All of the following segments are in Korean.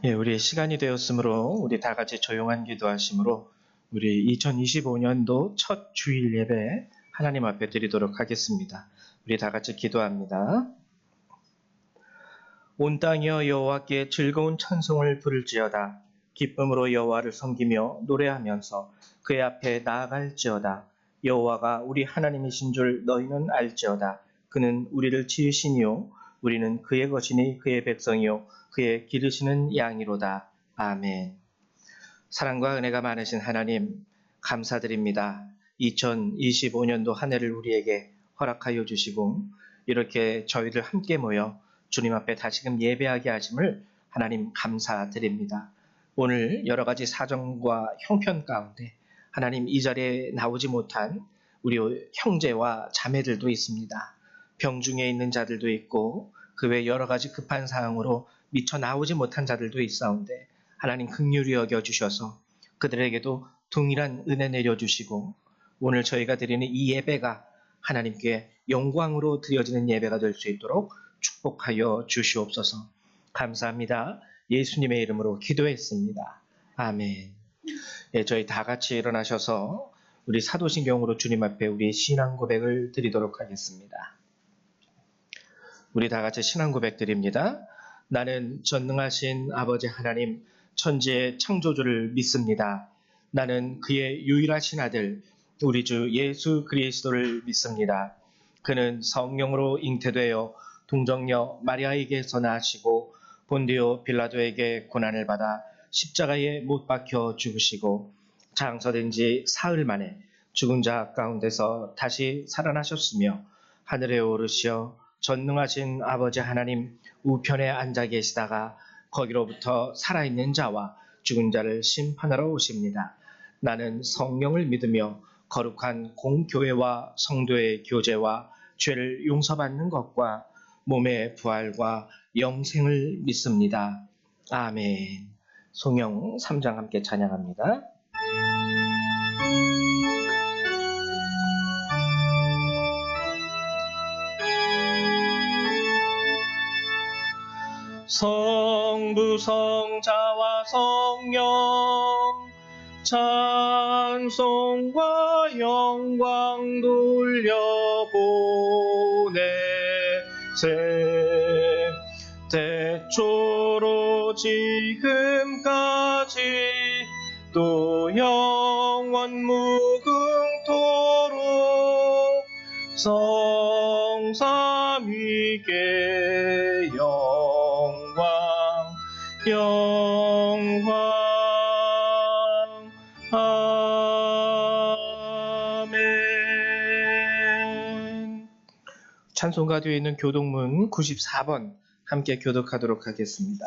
예, 우리 시간이 되었으므로 우리 다 같이 조용한 기도하심으로 우리 2025년도 첫 주일 예배 하나님 앞에 드리도록 하겠습니다. 우리 다 같이 기도합니다. 온 땅이여 여호와께 즐거운 찬송을 부를지어다. 기쁨으로 여호와를 섬기며 노래하면서 그의 앞에 나아갈지어다. 여호와가 우리 하나님이신 줄 너희는 알지어다. 그는 우리를 지으시니요 우리는 그의 것이니 그의 백성이요 그의 기르시는 양이로다. 아멘. 사랑과 은혜가 많으신 하나님 감사드립니다. 2025년도 한 해를 우리에게 허락하여 주시고 이렇게 저희들 함께 모여 주님 앞에 다시금 예배하게 하심을 하나님 감사드립니다. 오늘 여러 가지 사정과 형편 가운데 하나님 이 자리에 나오지 못한 우리 형제와 자매들도 있습니다. 병중에 있는 자들도 있고 그 외 여러 가지 급한 사항으로 미처 나오지 못한 자들도 있사온데 하나님 긍휼히 여겨주셔서 그들에게도 동일한 은혜 내려주시고 오늘 저희가 드리는 이 예배가 하나님께 영광으로 드려지는 예배가 될 수 있도록 축복하여 주시옵소서. 감사합니다. 예수님의 이름으로 기도했습니다. 아멘. 예, 저희 다 같이 일어나셔서 우리 사도신경으로 주님 앞에 우리 신앙 고백을 드리도록 하겠습니다. 우리 다 같이 신앙 고백 드립니다. 나는 전능하신 아버지 하나님 천지의 창조주를 믿습니다. 나는 그의 유일하신 아들 우리 주 예수 그리스도를 믿습니다. 그는 성령으로 잉태되어 동정녀 마리아에게서 나시고 본디오 빌라도에게 고난을 받아 십자가에 못 박혀 죽으시고 장서된 지 사흘 만에 죽은 자 가운데서 다시 살아나셨으며 하늘에 오르시어 전능하신 아버지 하나님 우편에 앉아 계시다가 거기로부터 살아있는 자와 죽은 자를 심판하러 오십니다. 나는 성령을 믿으며 거룩한 공교회와 성도의 교제와 죄를 용서받는 것과 몸의 부활과 영생을 믿습니다. 아멘. 송영 3장 함께 찬양합니다. 성부 성자와 성령 찬송과 영광 돌려보내세 태초로 지금까지 또 영원 무궁토록 성삼위께 영광 아멘. 찬송가 뒤에 있는 교동문 94번 함께 교독하도록 하겠습니다.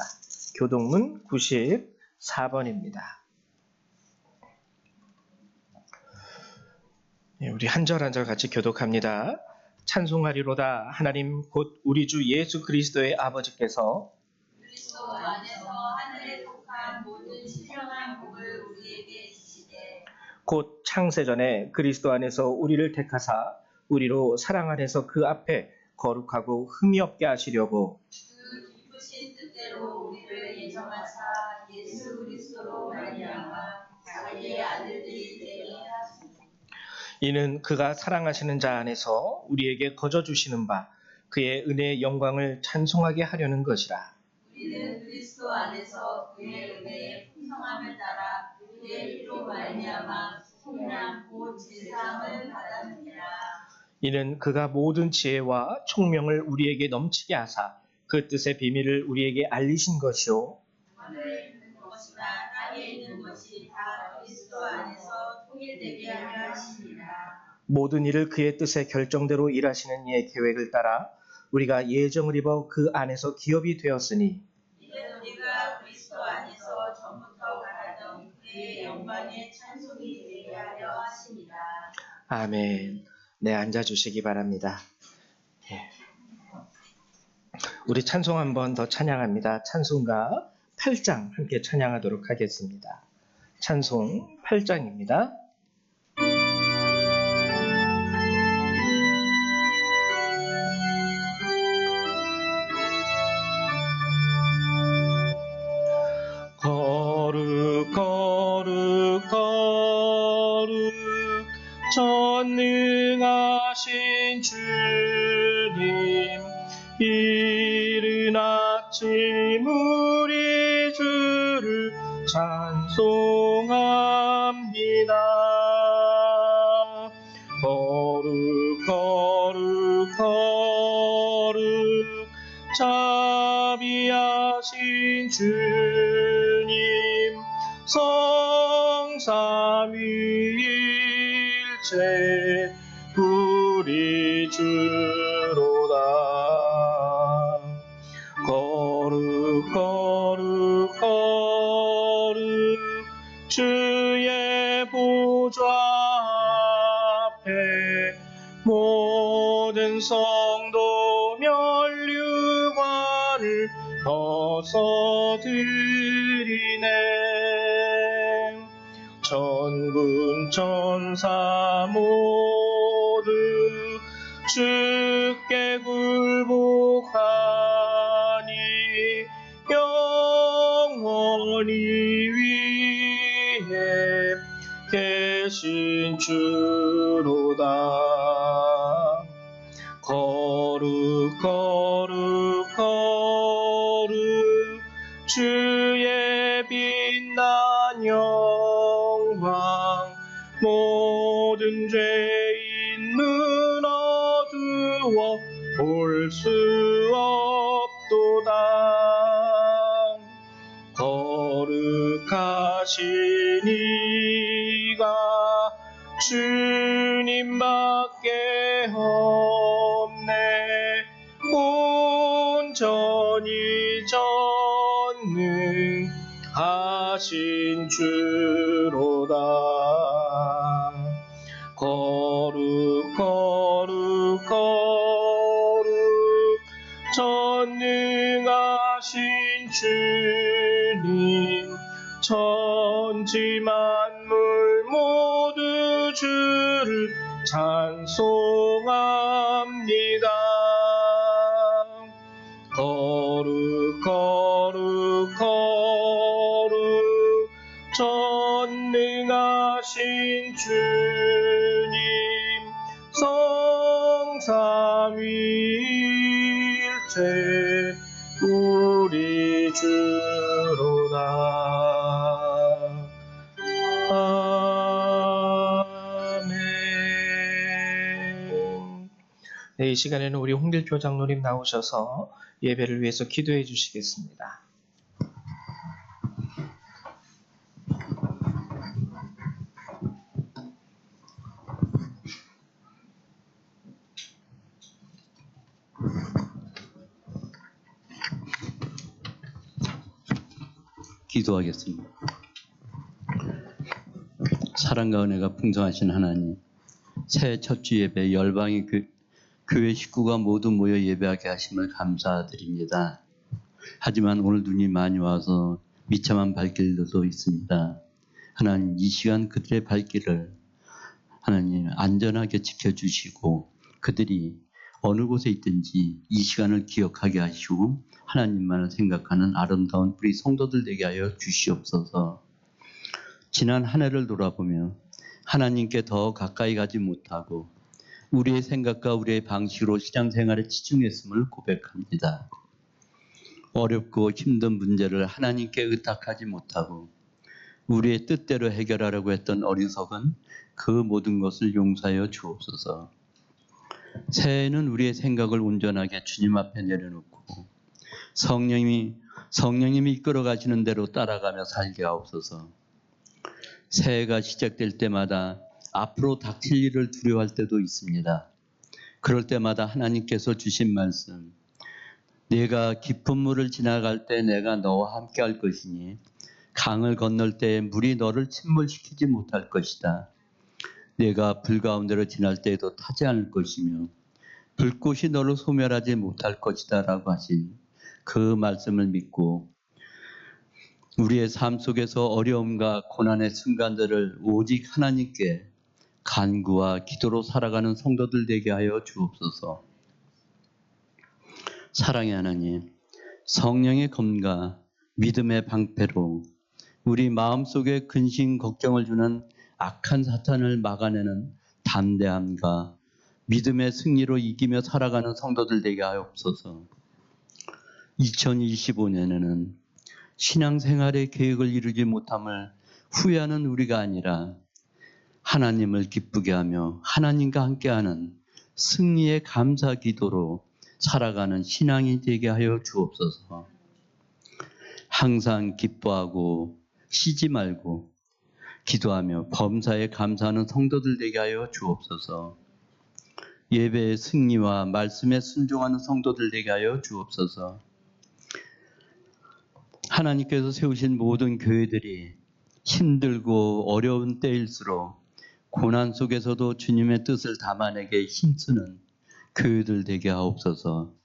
교동문 94번입니다. 우리 한 절 한 절 같이 교독합니다. 찬송하리로다 하나님 곧 우리 주 예수 그리스도의 아버지께서 그리스도 안에서 하늘에 속한 모든 신령한 복을 우리에게 주시되 곧 창세전에 그리스도 안에서 우리를 택하사 우리로 사랑 안에서 그 앞에 거룩하고 흠이 없게 하시려고 그 기쁘신 뜻대로 우리를 예정하사 예수 그리스도로 말미암아 자기의 아들들이 되게 하시니 이는 그가 사랑하시는 자 안에서 우리에게 거저 주시는 바 그의 은혜의 영광을 찬송하게 하려는 것이라. 우리는 그리스도 안에서 그의 은혜의 풍성함을 따라 그의 피로 말미암아 속량 곧 제사함을 받았느니라. 이는 그가 모든 지혜와 총명을 우리에게 넘치게 하사 그 뜻의 비밀을 우리에게 알리신 것이요 하늘에 있는 것이나 땅에 있는 것이 다 그리스도 안에서 통일되게 하려 하시니라. 모든 일을 그의 뜻의 결정대로 일하시는 이의 계획을 따라 우리가 예정을 입어 그 안에서 기업이 되었으니 이는 우리가 그리스도 안에서 전부터 바라던 그의 영광의 찬송이 되게 하려 하시니라. 아멘. 네, 앉아주시기 바랍니다. 예. 우리 찬송 한 번 더 찬양합니다. 찬송가 8장 함께 찬양하도록 하겠습니다. 찬송 8장입니다. 찬송합니다. 거룩 거룩 거룩 자비하신 주님 성삼위일체 우리 주로다. 거룩 거룩 거룩 주의 보좌 앞에 모든 성도 면류관을 벗어드리네. 천군 천사 모두 주께 굴복하니 영원히 위에 계신 주로다. 거룩 거룩 거룩 주의 빛난 영광 모든 죄인 눈 어두워 볼 수 없도다. 거룩하신 이가 주님밖에 없네. 온전히 전능하신 주로다. 거룩 거룩 거룩 전능하신 주님 천지 만물 모두 주를 찬송합니다. 거룩 거룩 거룩 전능하신 주님 성삼위일체 우리 주로다. 아멘. 네, 이 시간에는 우리 홍길표 장로님 나오셔서 예배를 위해서 기도해 주시겠습니다. 기도하겠습니다. 사랑과 은혜가 풍성하신 하나님, 새해 첫 주 예배 열방의 교회 식구가 모두 모여 예배하게 하심을 감사드립니다. 하지만 오늘 눈이 많이 와서 비참한 발길들도 있습니다. 하나님, 이 시간 그들의 발길을 하나님 안전하게 지켜주시고 그들이 어느 곳에 있든지 이 시간을 기억하게 하시고 하나님만을 생각하는 아름다운 우리 성도들 되게 하여 주시옵소서. 지난 한 해를 돌아보며 하나님께 더 가까이 가지 못하고 우리의 생각과 우리의 방식으로 신앙생활에 치중했음을 고백합니다. 어렵고 힘든 문제를 하나님께 의탁하지 못하고 우리의 뜻대로 해결하려고 했던 어리석은 그 모든 것을 용서하여 주옵소서. 새해에는 우리의 생각을 온전하게 주님 앞에 내려놓고 성령님이 이끌어 가시는 대로 따라가며 살게 하옵소서. 새해가 시작될 때마다 앞으로 닥칠 일을 두려워할 때도 있습니다. 그럴 때마다 하나님께서 주신 말씀, 내가 깊은 물을 지나갈 때 내가 너와 함께 할 것이니 강을 건널 때 물이 너를 침몰시키지 못할 것이다. 내가 불 가운데로 지날 때에도 타지 않을 것이며 불꽃이 너를 소멸하지 못할 것이다 라고 하신 그 말씀을 믿고 우리의 삶 속에서 어려움과 고난의 순간들을 오직 하나님께 간구와 기도로 살아가는 성도들 되게 하여 주옵소서. 사랑의 하나님, 성령의 검과 믿음의 방패로 우리 마음속에 근심 걱정을 주는 악한 사탄을 막아내는 담대함과 믿음의 승리로 이기며 살아가는 성도들 되게 하옵소서. 2025년에는 신앙생활의 계획을 이루지 못함을 후회하는 우리가 아니라 하나님을 기쁘게 하며 하나님과 함께하는 승리의 감사 기도로 살아가는 신앙이 되게 하여 주옵소서. 항상 기뻐하고 쉬지 말고 기도하며 범사에 감사하는 성도들 되게 하여 주옵소서. 예배의 승리와 말씀에 순종하는 성도들 되게 하여 주옵소서. 하나님께서 세우신 모든 교회들이 힘들고 어려운 때일수록 고난 속에서도 주님의 뜻을 담아내게 힘쓰는 교회들 되게 하옵소서.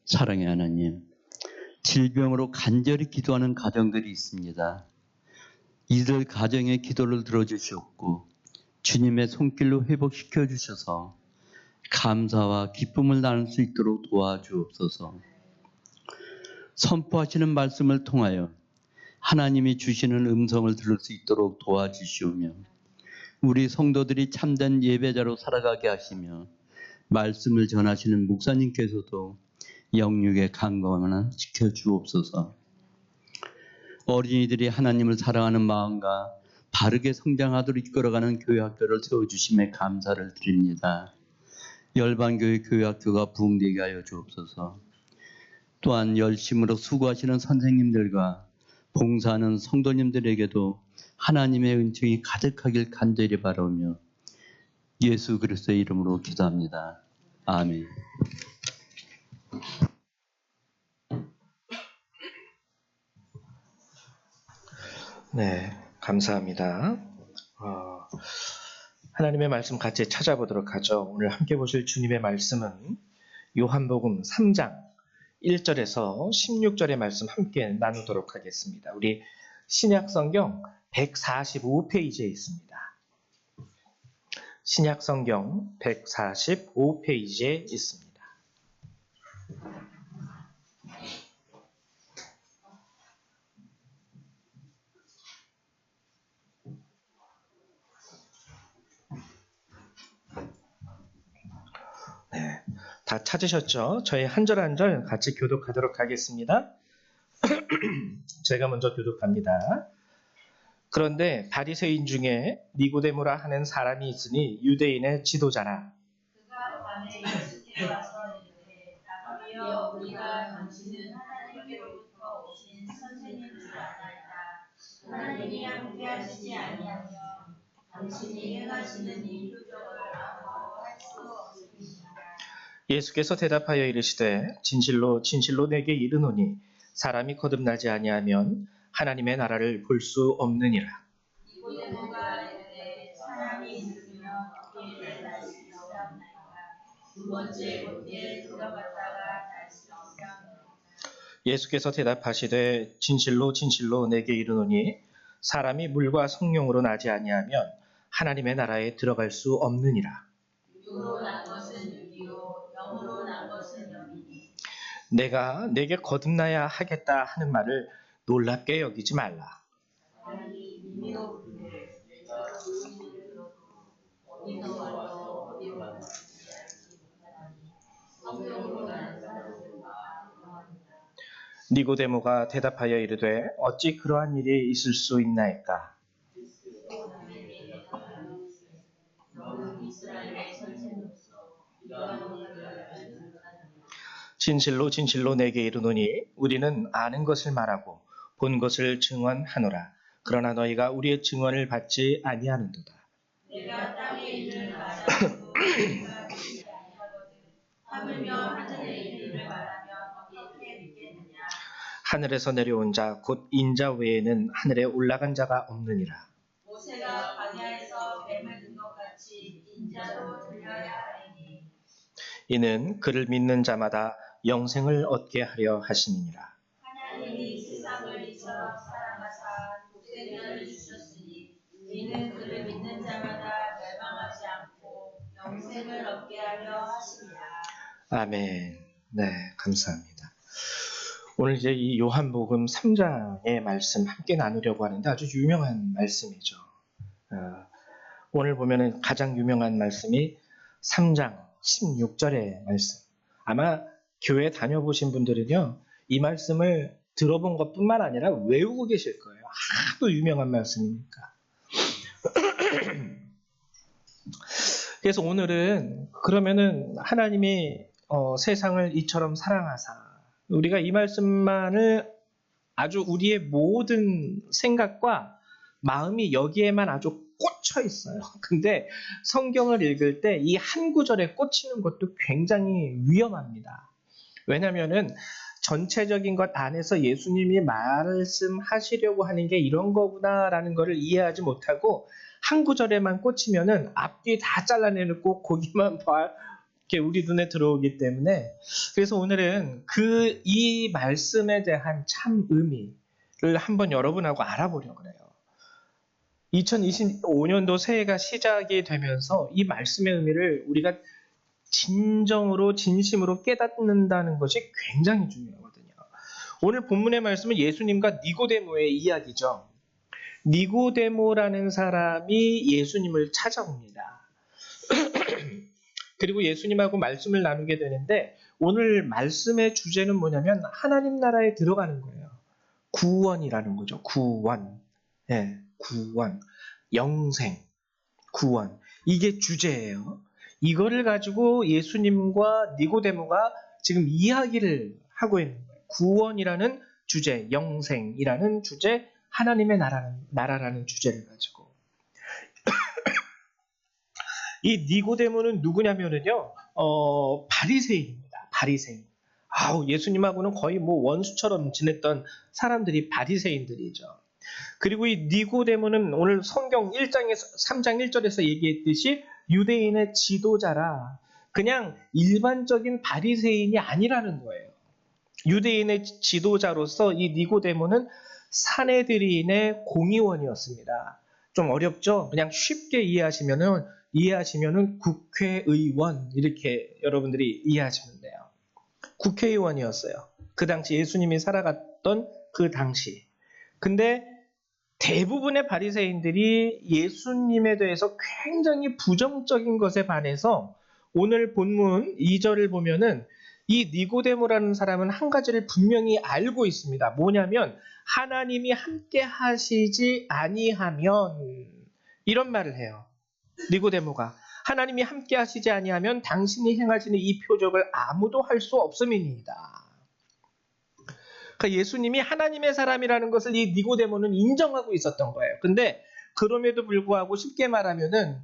사랑의 하나님, 질병으로 간절히 기도하는 가정들이 있습니다. 이들 가정의 기도를 들어주시옵고 주님의 손길로 회복시켜 주셔서 감사와 기쁨을 나눌 수 있도록 도와주옵소서. 선포하시는 말씀을 통하여 하나님이 주시는 음성을 들을 수 있도록 도와주시오며 우리 성도들이 참된 예배자로 살아가게 하시며 말씀을 전하시는 목사님께서도 영육의 강건을 지켜주옵소서. 어린이들이 하나님을 사랑하는 마음과 바르게 성장하도록 이끌어가는 교회학교를 세워주심에 감사를 드립니다. 열방교회 교회학교가 부흥되게 하여 주옵소서. 또한 열심으로 수고하시는 선생님들과 봉사하는 성도님들에게도 하나님의 은총이 가득하길 간절히 바라며 예수 그리스도의 이름으로 기도합니다. 아멘. 네, 감사합니다. 하나님의 말씀 같이 찾아보도록 하죠. 오늘 함께 보실 주님의 말씀은 요한복음 3장 1절에서 16절의 말씀 함께 나누도록 하겠습니다. 우리 신약성경 145페이지에 있습니다. 신약성경 145페이지에 있습니다. 네, 다 찾으셨죠? 저희 한 절 한 절 같이 교독하도록 하겠습니다. 제가 먼저 교독합니다. 그런데 바리새인 중에 니고데모라 하는 사람이 있으니 유대인의 지도자라. 그가 밤에 예수께 와서 이르되 라비여 우리가 당신은 하나님께로부터 오신 선생인 줄 아나이다. 하나님이 함께하시지 아니하면 당신이 행하시는 이 표적을 아무도 할 수 없으리이다. 예수께서 대답하여 이르시되 진실로 진실로 내게 이르노니 사람이 거듭나지 아니하면 하나님의 나라를 볼 수 없느니라. 니고데모가 이르되 사람이 죽으면 어떻게 날 수 있사옵나이까. 두 번째 어떻게 들어갔다가 날 수 있사옵나이까. 예수께서 대답하시되 진실로 진실로 내게 이르노니 사람이 물과 성령으로 나지 아니하면 하나님의 나라에 들어갈 수 없느니라. 육으로 난 것은 육이요 영으로 난 것은 영이니. 내가 내게 거듭나야 하겠다 하는 말을 놀랍게 여기지 말라. 아니 미미도 불에 내가 그 일을 들어도 어디서 와서 어디로 갔는지 알지 못하니 성령으로 난 사람들과 동행하니라. 니고데모가 대답하여 이르되 어찌 그러한 일이 있을 수 있나이까. 너는 이스라엘의 선생으로서 이러한 것들을 알지 못하느냐. 진실로 진실로 내게 이르노니 우리는 아는 것을 말하고 본 것을 증언하노라. 그러나 너희가 우리의 증언을 받지 아니하는도다. 내가 땅의 일을 말하고 너희가 믿지 아니하거든. 하물며 하늘의 일을 말하면 어떻게 믿겠느냐. 하늘에서 내려온 자 곧 인자 외에는 하늘에 올라간 자가 없느니라. 모세가 광야에서 뱀을 든 것 같이 인자도 들려야 하리니. 이는 그를 믿는 자마다 영생을 얻게 하려 하심이니라. 하나님이 세상을 이처럼 사랑하사 독생자를 주셨으니 이는 그를 믿는 자마다 멸망하지 않고 영생을 얻게 하려 하심이라. 아멘. 네, 감사합니다. 오늘 이제 이 요한복음 3장의 말씀 함께 나누려고 하는데 아주 유명한 말씀이죠. 오늘 보면은 가장 유명한 말씀이 3장 16절의 말씀. 아마 교회 다녀보신 분들은요, 이 말씀을 들어본 것뿐만 아니라 외우고 계실 거예요. 하도 유명한 말씀이니까. 그래서 오늘은 그러면은 하나님이 세상을 이처럼 사랑하사, 우리가 이 말씀만을 아주 우리의 모든 생각과 마음이 여기에만 아주 꽂혀 있어요. 근데 성경을 읽을 때 이 한 구절에 꽂히는 것도 굉장히 위험합니다. 왜냐면은 전체적인 것 안에서 예수님이 말씀하시려고 하는 게 이런 거구나라는 것을 이해하지 못하고 한 구절에만 꽂히면은 앞뒤 다 잘라내놓고 거기만 이렇게 우리 눈에 들어오기 때문에, 그래서 오늘은 이 말씀에 대한 참 의미를 한번 여러분하고 알아보려고 해요. 2025년도 새해가 시작이 되면서 이 말씀의 의미를 우리가 진심으로 깨닫는다는 것이 굉장히 중요하거든요. 오늘 본문의 말씀은 예수님과 니고데모의 이야기죠. 니고데모라는 사람이 예수님을 찾아옵니다. 그리고 예수님하고 말씀을 나누게 되는데, 오늘 말씀의 주제는 뭐냐면 하나님 나라에 들어가는 거예요. 구원이라는 거죠. 구원. 예, 구원. 영생. 구원. 이게 주제예요. 이거를 가지고 예수님과 니고데모가 지금 이야기를 하고 있는 거예요. 구원이라는 주제, 영생이라는 주제, 하나님의 나라라는 주제를 가지고. 이 니고데모는 누구냐면은요, 바리새인입니다. 바리새인. 예수님하고는 거의 뭐 원수처럼 지냈던 사람들이 바리새인들이죠. 그리고 이 니고데모는 오늘 성경 3장 1절에서 얘기했듯이 유대인의 지도자라, 그냥 일반적인 바리새인이 아니라는 거예요. 유대인의 지도자로서 이 니고데모는 사내들인의 공의원이었습니다. 좀 어렵죠? 그냥 쉽게 이해하시면은 국회의원, 이렇게 여러분들이 이해하시면 돼요. 국회의원이었어요. 그 당시 예수님이 살아갔던 그 당시. 근데 대부분의 바리새인들이 예수님에 대해서 굉장히 부정적인 것에 반해서 오늘 본문 2절을 보면은 이 니고데모라는 사람은 한 가지를 분명히 알고 있습니다. 뭐냐면 하나님이 함께 하시지 아니하면, 이런 말을 해요. 니고데모가 하나님이 함께 하시지 아니하면 당신이 행하시는 이 표적을 아무도 할 수 없음이니이다. 그러니까 예수님이 하나님의 사람이라는 것을 이 니고데모는 인정하고 있었던 거예요. 근데 그럼에도 불구하고 쉽게 말하면은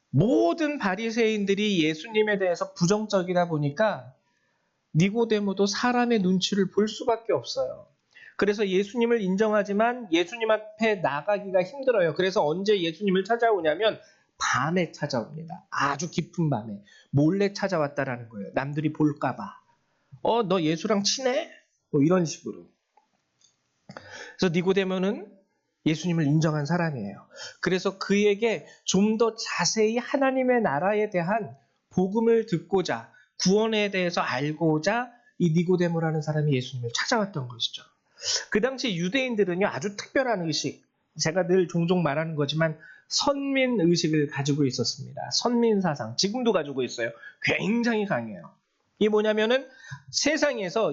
모든 바리새인들이 예수님에 대해서 부정적이다 보니까 니고데모도 사람의 눈치를 볼 수밖에 없어요. 그래서 예수님을 인정하지만 예수님 앞에 나가기가 힘들어요. 그래서 언제 예수님을 찾아오냐면 밤에 찾아옵니다. 아주 깊은 밤에 몰래 찾아왔다라는 거예요. 남들이 볼까 봐. 너 예수랑 친해? 뭐 이런 식으로. 그래서 니고데모는 예수님을 인정한 사람이에요. 그래서 그에게 좀 더 자세히 하나님의 나라에 대한 복음을 듣고자, 구원에 대해서 알고자 이 니고데모라는 사람이 예수님을 찾아왔던 것이죠. 그 당시 유대인들은요, 아주 특별한 의식, 제가 늘 종종 말하는 거지만 선민 의식을 가지고 있었습니다. 선민 사상, 지금도 가지고 있어요. 굉장히 강해요. 이게 뭐냐면은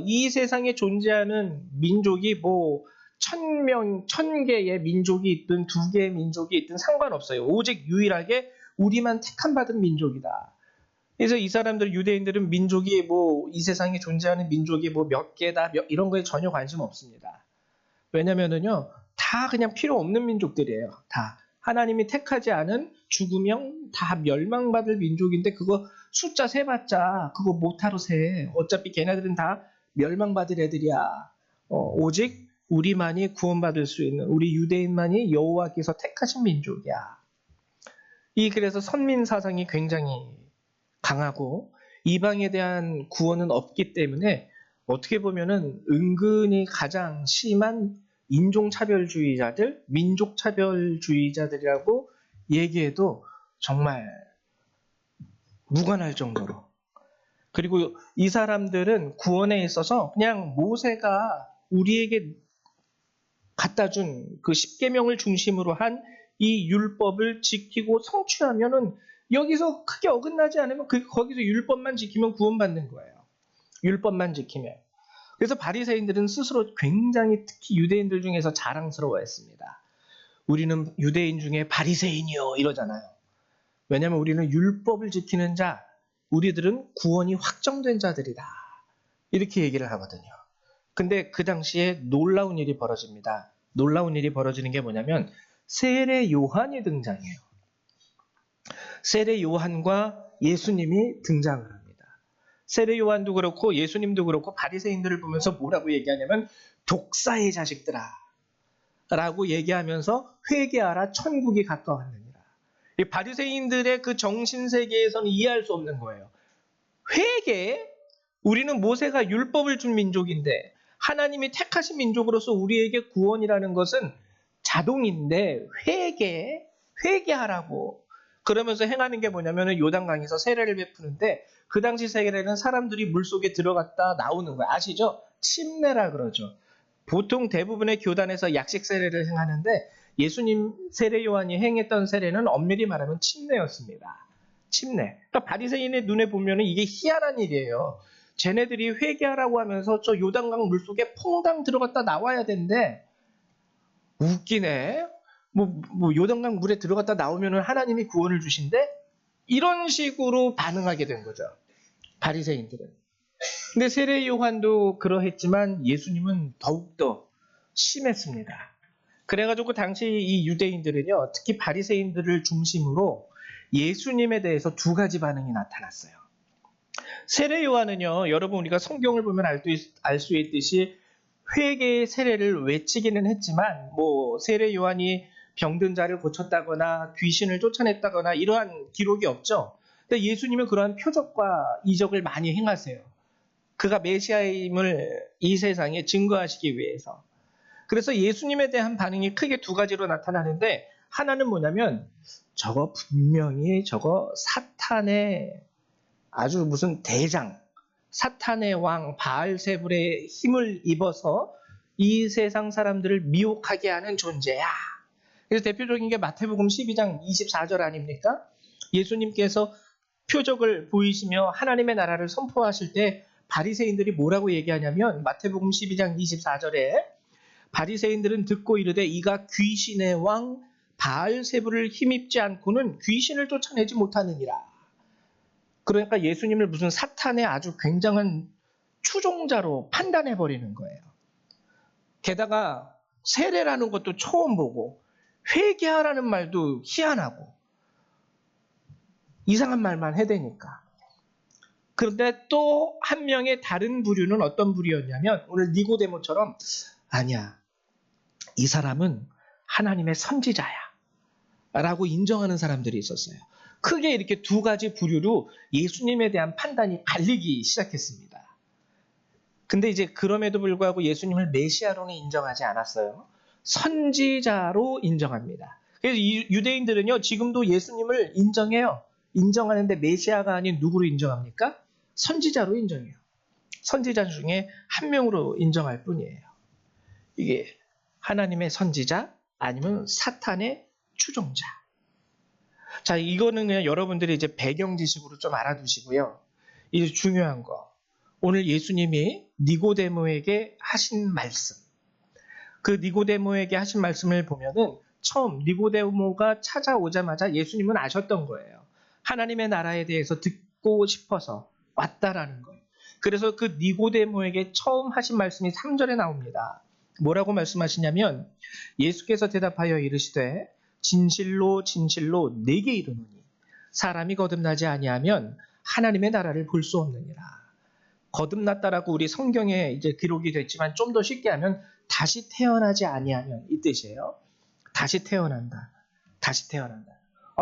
이 세상에 존재하는 민족이 뭐 1000개의 민족이 있든 2개의 민족이 있든 상관없어요. 오직 유일하게 우리만 택함 받은 민족이다. 그래서 이 사람들, 유대인들은 민족이 뭐 이 세상에 존재하는 민족이 뭐 몇 개다, 이런 거에 전혀 관심 없습니다. 왜냐면은요, 다 그냥 필요 없는 민족들이에요. 다. 하나님이 택하지 않은, 죽으면 다 멸망받을 민족인데 그거 숫자 세봤자 그거 못하러 세. 어차피 걔네들은 다 멸망받을 애들이야. 오직 우리만이 구원받을 수 있는, 우리 유대인만이 여호와께서 택하신 민족이야. 그래서 선민 사상이 굉장히 강하고 이방에 대한 구원은 없기 때문에 어떻게 보면은 은근히 가장 심한 인종차별주의자들, 민족차별주의자들이라고 얘기해도 정말 무관할 정도로. 그리고 이 사람들은 구원에 있어서 그냥 모세가 우리에게 갖다 준 그 10계명을 중심으로 한 이 율법을 지키고 성취하면은, 여기서 크게 어긋나지 않으면 거기서 율법만 지키면 구원받는 거예요. 율법만 지키면. 그래서 바리새인들은 스스로 굉장히 특히 유대인들 중에서 자랑스러워했습니다. 우리는 유대인 중에 바리새인이요 이러잖아요. 왜냐하면 우리는 율법을 지키는 자, 우리들은 구원이 확정된 자들이다. 이렇게 얘기를 하거든요. 근데 그 당시에 놀라운 일이 벌어집니다. 놀라운 일이 벌어지는 게 뭐냐면 세례 요한이 등장해요. 세례 요한과 예수님이 등장을 합니다. 세례 요한도 그렇고 예수님도 그렇고 바리새인들을 보면서 뭐라고 얘기하냐면 독사의 자식들아 라고 얘기하면서 회개하라 천국이 가까웠느니라. 이 바리새인들의 그 정신세계에서는 이해할 수 없는 거예요. 회개? 우리는 모세가 율법을 준 민족인데 하나님이 택하신 민족으로서 우리에게 구원이라는 것은 자동인데 회개하라고 그러면서 행하는 게 뭐냐면 요단강에서 세례를 베푸는데 그 당시 세례는 사람들이 물속에 들어갔다 나오는 거예요. 아시죠? 침례라 그러죠. 보통 대부분의 교단에서 약식 세례를 행하는데 예수님 세례 요한이 행했던 세례는 엄밀히 말하면 침례였습니다. 침례. 그러니까 바리새인의 눈에 보면 이게 희한한 일이에요. 쟤네들이 회개하라고 하면서 저 요단강 물속에 퐁당 들어갔다 나와야 되는데 웃기네. 뭐 요단강 물에 들어갔다 나오면 하나님이 구원을 주신대? 이런 식으로 반응하게 된 거죠. 바리새인들은. 근데 세례 요한도 그러했지만 예수님은 더욱더 심했습니다. 그래가지고 당시 이 유대인들은요, 특히 바리새인들을 중심으로 예수님에 대해서 두 가지 반응이 나타났어요. 세례 요한은요, 여러분 우리가 성경을 보면 알 수 있듯이 회개의 세례를 외치기는 했지만 뭐 세례 요한이 병든 자를 고쳤다거나 귀신을 쫓아냈다거나 이러한 기록이 없죠. 근데 예수님은 그러한 표적과 이적을 많이 행하세요. 그가 메시아임을 이 세상에 증거하시기 위해서. 그래서 예수님에 대한 반응이 크게 두 가지로 나타나는데 하나는 뭐냐면 저거 분명히 저거 사탄의 아주 무슨 대장, 사탄의 왕 바알세불의 힘을 입어서 이 세상 사람들을 미혹하게 하는 존재야. 그래서 대표적인 게 마태복음 12장 24절 아닙니까? 예수님께서 표적을 보이시며 하나님의 나라를 선포하실 때 바리새인들이 뭐라고 얘기하냐면 마태복음 12장 24절에 바리새인들은 듣고 이르되 이가 귀신의 왕 바알세불을 힘입지 않고는 귀신을 쫓아내지 못하느니라. 그러니까 예수님을 무슨 사탄의 아주 굉장한 추종자로 판단해버리는 거예요. 게다가 세례라는 것도 처음 보고 회개하라는 말도 희한하고 이상한 말만 해대니까. 그런데 또 한 명의 다른 부류는 어떤 부류였냐면 오늘 니고데모처럼 아니야, 이 사람은 하나님의 선지자야 라고 인정하는 사람들이 있었어요. 크게 이렇게 두 가지 부류로 예수님에 대한 판단이 갈리기 시작했습니다. 근데 이제 그럼에도 불구하고 예수님을 메시아로는 인정하지 않았어요. 선지자로 인정합니다. 그래서 이 유대인들은요, 지금도 예수님을 인정해요. 인정하는데 메시아가 아닌 누구로 인정합니까? 선지자로 인정해요. 선지자 중에 한 명으로 인정할 뿐이에요. 이게 하나님의 선지자 아니면 사탄의 추종자. 자, 이거는 그냥 여러분들이 이제 배경 지식으로 좀 알아두시고요. 이제 중요한 거. 오늘 예수님이 니고데모에게 하신 말씀. 그 니고데모에게 하신 말씀을 보면은 처음 니고데모가 찾아오자마자 예수님은 아셨던 거예요. 하나님의 나라에 대해서 듣고 싶어서 왔다라는 거예요. 그래서 그 니고데모에게 처음 하신 말씀이 3절에 나옵니다. 뭐라고 말씀하시냐면 예수께서 대답하여 이르시되 진실로 진실로 내게 이르노니 사람이 거듭나지 아니하면 하나님의 나라를 볼 수 없느니라. 거듭났다라고 우리 성경에 이제 기록이 됐지만 좀 더 쉽게 하면 다시 태어나지 아니하면 이 뜻이에요. 다시 태어난다. 다시 태어난다.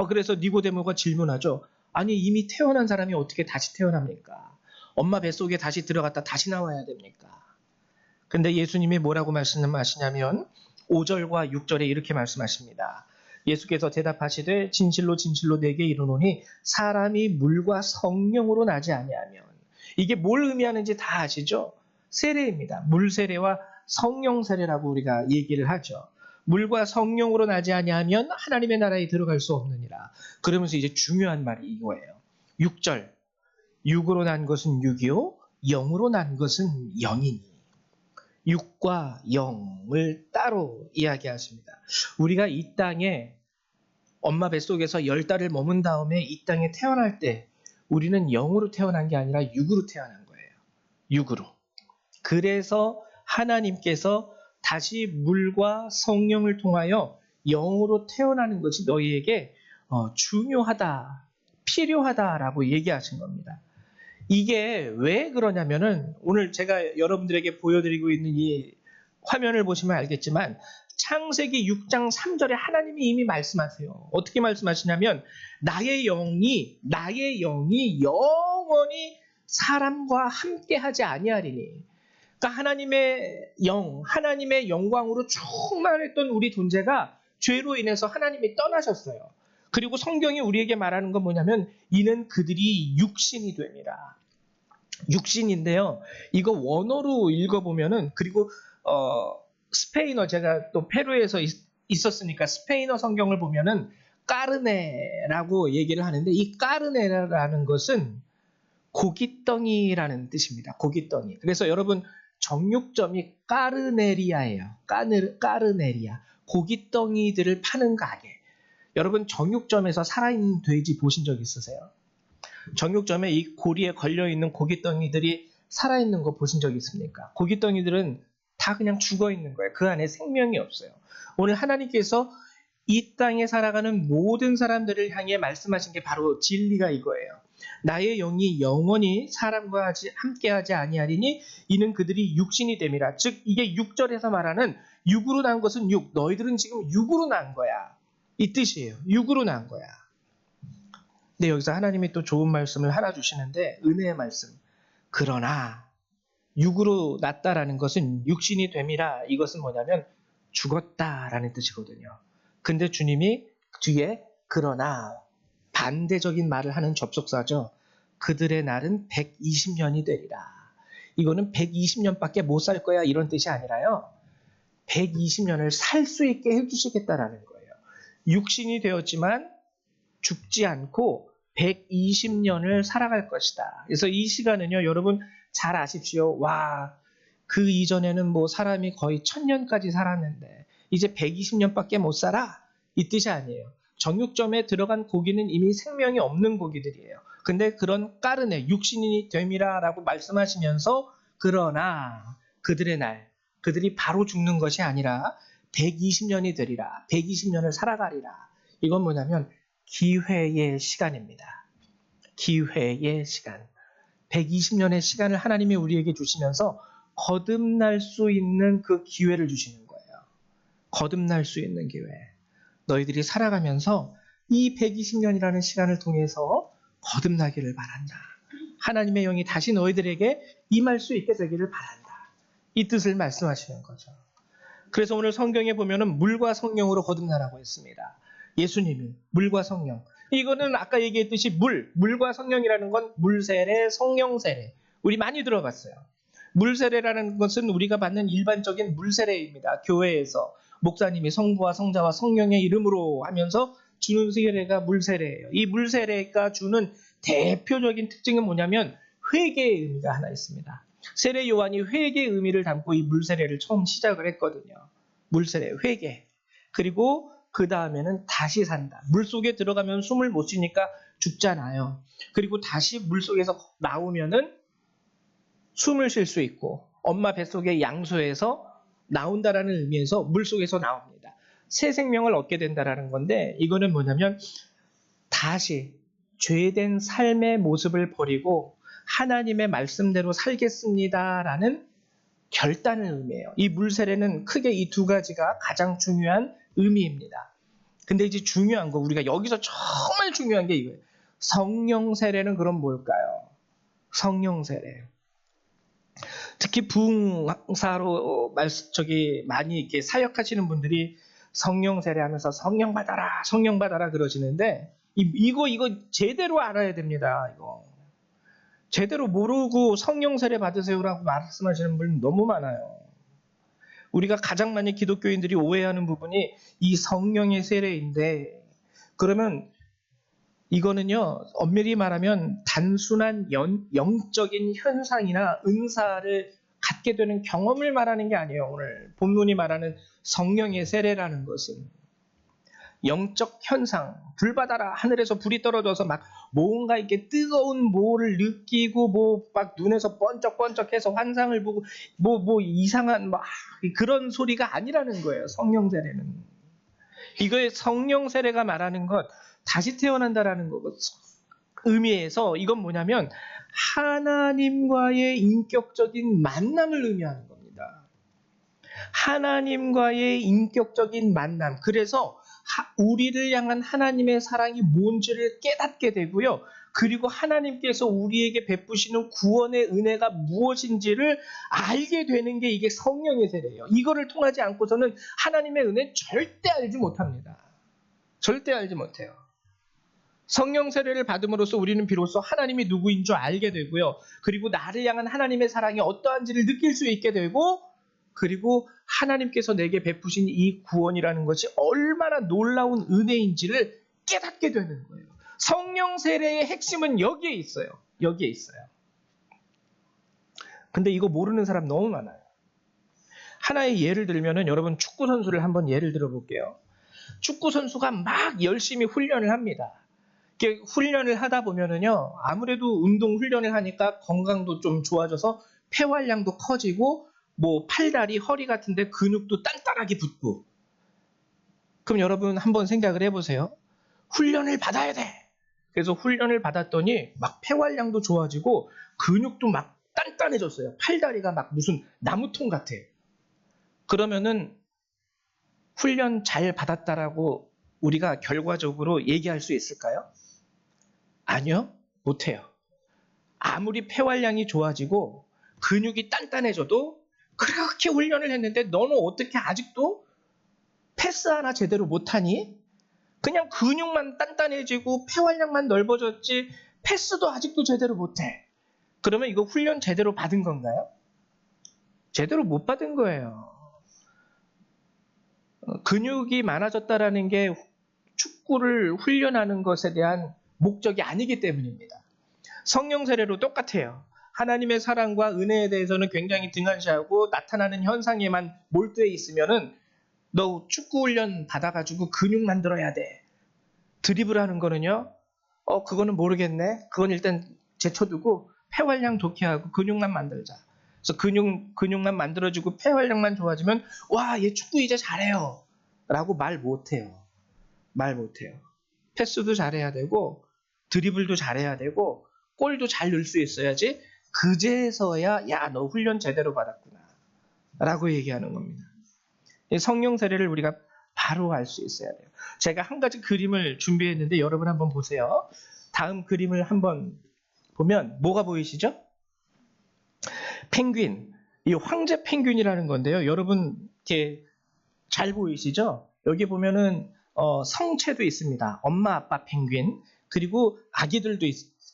그래서 니고데모가 질문하죠. 아니 이미 태어난 사람이 어떻게 다시 태어납니까? 엄마 뱃속에 다시 들어갔다 다시 나와야 됩니까? 근데 예수님이 뭐라고 말씀하시냐면 5절과 6절에 이렇게 말씀하십니다. 예수께서 대답하시되 진실로 진실로 내게 이르노니 사람이 물과 성령으로 나지 아니하면 이게 뭘 의미하는지 다 아시죠? 세례입니다. 물 세례와 성령 세례라고 우리가 얘기를 하죠. 물과 성령으로 나지 아니하면 하나님의 나라에 들어갈 수 없느니라. 그러면서 이제 중요한 말이 이거예요. 6절. 육으로 난 것은 육이요 영으로 난 것은 영이니. 육과 영을 따로 이야기하십니다. 우리가 이 땅에 엄마 뱃속에서 10달을 머문 다음에 이 땅에 태어날 때 우리는 영으로 태어난 게 아니라 육으로 태어난 거예요. 육으로. 그래서 하나님께서 다시 물과 성령을 통하여 영으로 태어나는 것이 너희에게 중요하다, 필요하다라고 얘기하신 겁니다. 이게 왜 그러냐면은 오늘 제가 여러분들에게 보여드리고 있는 이 화면을 보시면 알겠지만 창세기 6장 3절에 하나님이 이미 말씀하세요. 어떻게 말씀하시냐면 나의 영이 영원히 사람과 함께하지 아니하리니. 그러니까 하나님의 영광으로 충만했던 우리 존재가 죄로 인해서 하나님이 떠나셨어요. 그리고 성경이 우리에게 말하는 건 뭐냐면 이는 그들이 육신이 됨이라. 육신인데요. 이거 원어로 읽어보면은 그리고 스페인어 제가 또 페루에서 있었으니까 스페인어 성경을 보면은 까르네라고 얘기를 하는데 이 까르네라는 것은 고깃덩이라는 뜻입니다. 고깃덩이. 그래서 여러분 정육점이 까르네리아예요. 까르네리아. 고깃덩이들을 파는 가게. 여러분 정육점에서 살아있는 돼지 보신 적 있으세요? 정육점에 이 고리에 걸려있는 고깃덩이들이 살아있는 거 보신 적 있습니까? 고깃덩이들은 다 그냥 죽어있는 거예요. 그 안에 생명이 없어요. 오늘 하나님께서 이 땅에 살아가는 모든 사람들을 향해 말씀하신 게 바로 진리가 이거예요. 나의 영이 영원히 사람과 함께하지 아니하리니 이는 그들이 육신이 됨이라. 즉 이게 6절에서 말하는 육으로 난 것은 육. 너희들은 지금 육으로 난 거야. 이 뜻이에요. 육으로 난 거야. 근데 여기서 하나님이 또 좋은 말씀을 하나 주시는데 은혜의 말씀. 그러나 육으로 났다라는 것은 육신이 됨이라. 이것은 뭐냐면 죽었다라는 뜻이거든요. 근데 주님이 뒤에 그러나 반대적인 말을 하는 접속사죠. 그들의 날은 120년이 되리라. 이거는 120년밖에 못 살 거야 이런 뜻이 아니라요. 120년을 살 수 있게 해주시겠다라는 거예요. 육신이 되었지만 죽지 않고 120년을 살아갈 것이다. 그래서 이 시간은요, 여러분 잘 아십시오. 와, 그 이전에는 뭐 사람이 거의 1000년까지 살았는데 이제 120년밖에 못 살아? 이 뜻이 아니에요. 정육점에 들어간 고기는 이미 생명이 없는 고기들이에요. 근데 그런 까르네, 육신이 됨이라라고 말씀하시면서 그러나 그들의 날, 그들이 바로 죽는 것이 아니라 120년이 되리라. 120년을 살아가리라. 이건 뭐냐면 기회의 시간입니다. 기회의 시간. 120년의 시간을 하나님이 우리에게 주시면서 거듭날 수 있는 그 기회를 주시는 거예요. 거듭날 수 있는 기회. 너희들이 살아가면서 이 120년이라는 시간을 통해서 거듭나기를 바란다. 하나님의 영이 다시 너희들에게 임할 수 있게 되기를 바란다. 이 뜻을 말씀하시는 거죠. 그래서 오늘 성경에 보면은 물과 성령으로 거듭나라고 했습니다. 예수님이 물과 성령. 이거는 아까 얘기했듯이 물과 성령이라는 건 물세례, 성령세례. 우리 많이 들어봤어요. 물세례라는 것은 우리가 받는 일반적인 물세례입니다. 교회에서 목사님이 성부와 성자와 성령의 이름으로 하면서 주는 세례가 물세례예요. 이 물세례가 주는 대표적인 특징은 뭐냐면 회개의 의미가 하나 있습니다. 세례 요한이 회개의 의미를 담고 이 물세례를 처음 시작을 했거든요. 물세례, 회개. 그리고 그 다음에는 다시 산다. 물속에 들어가면 숨을 못 쉬니까 죽잖아요. 그리고 다시 물속에서 나오면은 숨을 쉴 수 있고 엄마 뱃속의 양소에서 나온다라는 의미에서 물속에서 나옵니다. 새 생명을 얻게 된다라는 건데 이거는 뭐냐면 다시 죄된 삶의 모습을 버리고 하나님의 말씀대로 살겠습니다라는 결단의 의미예요. 이 물세례는 크게 이 두 가지가 가장 중요한 의미입니다. 근데 이제 중요한 거 우리가 여기서 정말 중요한 게 이거예요. 성령 세례는 그럼 뭘까요? 성령 세례. 특히 부흥사로 많이 이렇게 사역하시는 분들이 성령 세례하면서 성령 받아라 그러시는데 이거 제대로 알아야 됩니다. 이거 제대로 모르고 성령 세례 받으세요라고 말씀하시는 분 너무 많아요. 우리가 가장 많이 기독교인들이 오해하는 부분이 이 성령의 세례인데 그러면 이거는요 엄밀히 말하면 단순한 영적인 현상이나 은사를 갖게 되는 경험을 말하는 게 아니에요. 오늘 본문이 말하는 성령의 세례라는 것은 영적 현상, 불 받아라, 하늘에서 불이 떨어져서 막 뭔가 이렇게 뜨거운 뭐를 느끼고 뭐 막 눈에서 번쩍번쩍해서 환상을 보고 뭐 이상한 막 그런 소리가 아니라는 거예요. 성령 세례는. 이거의 성령 세례가 말하는 것, 다시 태어난다라는 것 의미에서 이건 뭐냐면 하나님과의 인격적인 만남을 의미하는 겁니다. 하나님과의 인격적인 만남. 그래서 우리를 향한 하나님의 사랑이 뭔지를 깨닫게 되고요. 그리고 하나님께서 우리에게 베푸시는 구원의 은혜가 무엇인지를 알게 되는 게 이게 성령의 세례예요. 이거를 통하지 않고서는 하나님의 은혜 절대 알지 못합니다. 절대 알지 못해요. 성령 세례를 받음으로써 우리는 비로소 하나님이 누구인 줄 알게 되고요. 그리고 나를 향한 하나님의 사랑이 어떠한지를 느낄 수 있게 되고, 그리고 하나님께서 내게 베푸신 이 구원이라는 것이 얼마나 놀라운 은혜인지를 깨닫게 되는 거예요. 성령 세례의 핵심은 여기에 있어요. 여기에 있어요. 근데 이거 모르는 사람 너무 많아요. 하나의 예를 들면은 여러분 축구 선수를 한번 예를 들어볼게요. 축구 선수가 막 열심히 훈련을 합니다. 이렇게 훈련을 하다 보면은요, 아무래도 운동 훈련을 하니까 건강도 좀 좋아져서 폐활량도 커지고 뭐 팔다리, 허리 같은데 근육도 단단하게 붙고. 그럼 여러분 한번 생각을 해보세요. 훈련을 받아야 돼. 그래서 훈련을 받았더니 막 폐활량도 좋아지고 근육도 막 단단해졌어요. 팔다리가 막 무슨 나무통 같아. 그러면은 훈련 잘 받았다라고 우리가 결과적으로 얘기할 수 있을까요? 아니요, 못해요. 아무리 폐활량이 좋아지고 근육이 단단해져도 그렇게 훈련을 했는데 너는 어떻게 아직도 패스 하나 제대로 못하니? 그냥 근육만 단단해지고 폐활량만 넓어졌지 패스도 아직도 제대로 못해. 그러면 이거 훈련 제대로 받은 건가요? 제대로 못 받은 거예요. 근육이 많아졌다라는 게 축구를 훈련하는 것에 대한 목적이 아니기 때문입니다. 성령 세례로 똑같아요. 하나님의 사랑과 은혜에 대해서는 굉장히 등한시하고 나타나는 현상에만 몰두해 있으면은 너 축구 훈련 받아가지고 근육 만들어야 돼. 드리블하는 거는요. 그거는 모르겠네. 그건 일단 제쳐두고 폐활량 좋게 하고 근육만 만들자. 그래서 근육만 만들어지고 폐활량만 좋아지면 와, 얘 축구 이제 잘해요. 라고 말 못해요. 말 못해요. 패스도 잘해야 되고 드리블도 잘해야 되고 골도 잘 넣을 수 있어야지 그제서야 야, 너 훈련 제대로 받았구나 라고 얘기하는 겁니다. 성령 세례를 우리가 바로 알 수 있어야 돼요. 제가 한 가지 그림을 준비했는데 여러분 한번 보세요. 다음 그림을 한번 보면 뭐가 보이시죠? 펭귄, 이 황제 펭귄이라는 건데요. 여러분 이렇게 잘 보이시죠? 여기 보면은 성체도 있습니다. 엄마 아빠 펭귄, 그리고 아기들도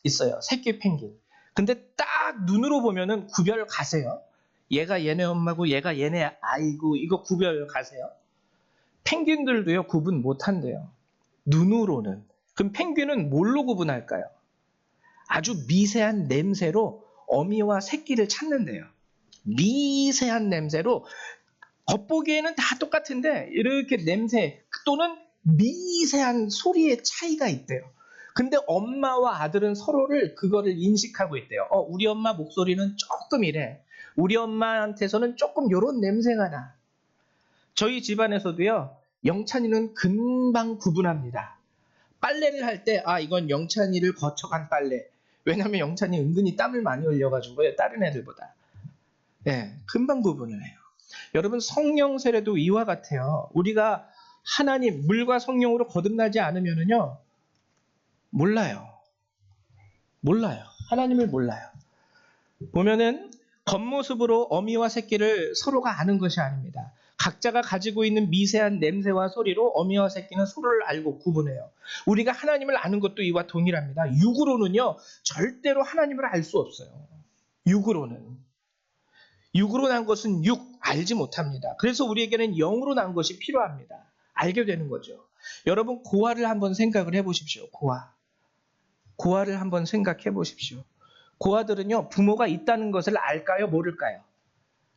있어요. 새끼 펭귄. 근데 딱 눈으로 보면은 구별 가세요. 얘가 얘네 엄마고 얘가 얘네 아이고, 이거 구별 가세요. 펭귄들도요, 구분 못한대요. 눈으로는. 그럼 펭귄은 뭘로 구분할까요? 아주 미세한 냄새로 어미와 새끼를 찾는데요. 미세한 냄새로 겉보기에는 다 똑같은데 이렇게 냄새 또는 미세한 소리의 차이가 있대요. 근데 엄마와 아들은 서로를 그거를 인식하고 있대요. 우리 엄마 목소리는 조금 이래. 우리 엄마한테서는 조금 요런 냄새가 나. 저희 집안에서도요, 영찬이는 금방 구분합니다. 빨래를 할 때 이건 영찬이를 거쳐간 빨래. 왜냐하면 영찬이 은근히 땀을 많이 흘려가지고요, 다른 애들보다. 네, 금방 구분을 해요. 여러분 성령 세례도 이와 같아요. 우리가 하나님 물과 성령으로 거듭나지 않으면은요, 몰라요. 하나님을 몰라요. 보면은 겉모습으로 어미와 새끼를 서로가 아는 것이 아닙니다. 각자가 가지고 있는 미세한 냄새와 소리로 어미와 새끼는 서로를 알고 구분해요. 우리가 하나님을 아는 것도 이와 동일합니다. 육으로는요, 절대로 하나님을 알 수 없어요. 육으로 난 것은 알지 못합니다. 그래서 우리에게는 영으로 난 것이 필요합니다. 알게 되는 거죠. 여러분 고아를 한번 생각을 해보십시오. 고아를 한번 생각해 보십시오. 고아들은요, 부모가 있다는 것을 알까요? 모를까요?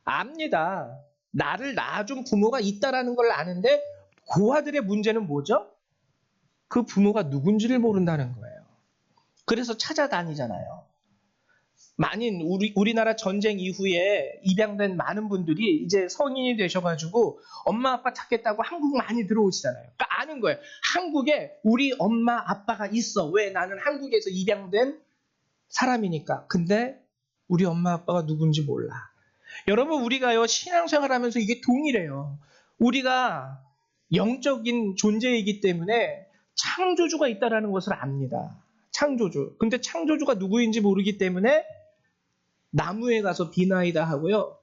압니다. 나를 낳아준 부모가 있다라는 걸 아는데 고아들의 문제는 뭐죠? 그 부모가 누군지를 모른다는 거예요. 그래서 찾아다니잖아요. 만인 우리나라 전쟁 이후에 입양된 많은 분들이 이제 성인이 되셔가지고 엄마 아빠 찾겠다고 한국 많이 들어오시잖아요. 그러니까 아는 거예요. 한국에 우리 엄마 아빠가 있어. 왜? 나는 한국에서 입양된 사람이니까. 근데 우리 엄마 아빠가 누군지 몰라. 여러분, 우리가요 신앙생활하면서 이게 동일해요. 우리가 영적인 존재이기 때문에 창조주가 있다라는 것을 압니다. 창조주. 근데 창조주가 누구인지 모르기 때문에 나무에 가서 비나이다 하고요.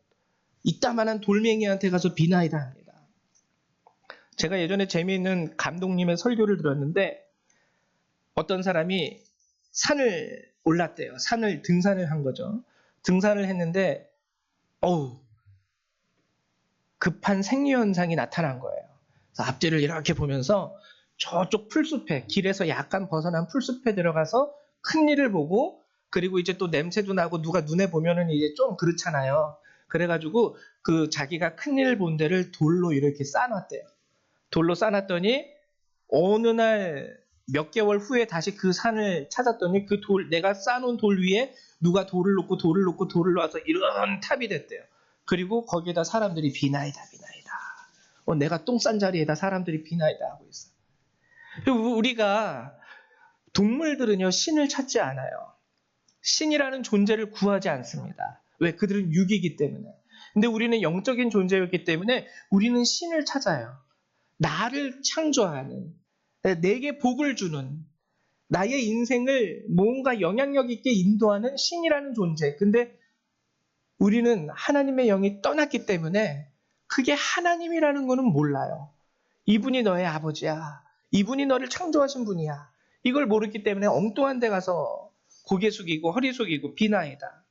이따만한 돌멩이한테 가서 비나이다 합니다. 제가 예전에 재미있는 감독님의 설교를 들었는데 어떤 사람이 산을 올랐대요. 등산을 한 거죠. 등산을 했는데 급한 생리현상이 나타난 거예요. 그래서 앞뒤를 이렇게 보면서 저쪽 풀숲에, 길에서 약간 벗어난 풀숲에 들어가서 큰일을 보고, 그리고 이제 또 냄새도 나고 누가 눈에 보면은 이제 좀 그렇잖아요. 그래가지고 그 자기가 큰일 본 데를 돌로 이렇게 쌓아놨대요. 돌로 쌓아놨더니 어느 날 몇 개월 후에 다시 그 산을 찾았더니 그 내가 쌓아놓은 돌 위에 누가 돌을 놓아서 이런 탑이 됐대요. 그리고 거기에다 사람들이 비나이다. 내가 똥 싼 자리에다 사람들이 비나이다 하고 있어요. 우리가 동물들은요 신을 찾지 않아요. 신이라는 존재를 구하지 않습니다. 왜? 그들은 육이기 때문에. 근데 우리는 영적인 존재였기 때문에 우리는 신을 찾아요. 나를 창조하는, 내게 복을 주는, 나의 인생을 뭔가 영향력 있게 인도하는 신이라는 존재. 근데 우리는 하나님의 영이 떠났기 때문에 그게 하나님이라는 거는 몰라요. 이분이 너의 아버지야. 이분이 너를 창조하신 분이야. 이걸 모르기 때문에 엉뚱한 데 가서 고개 숙이고 허리 숙이고 비나이다.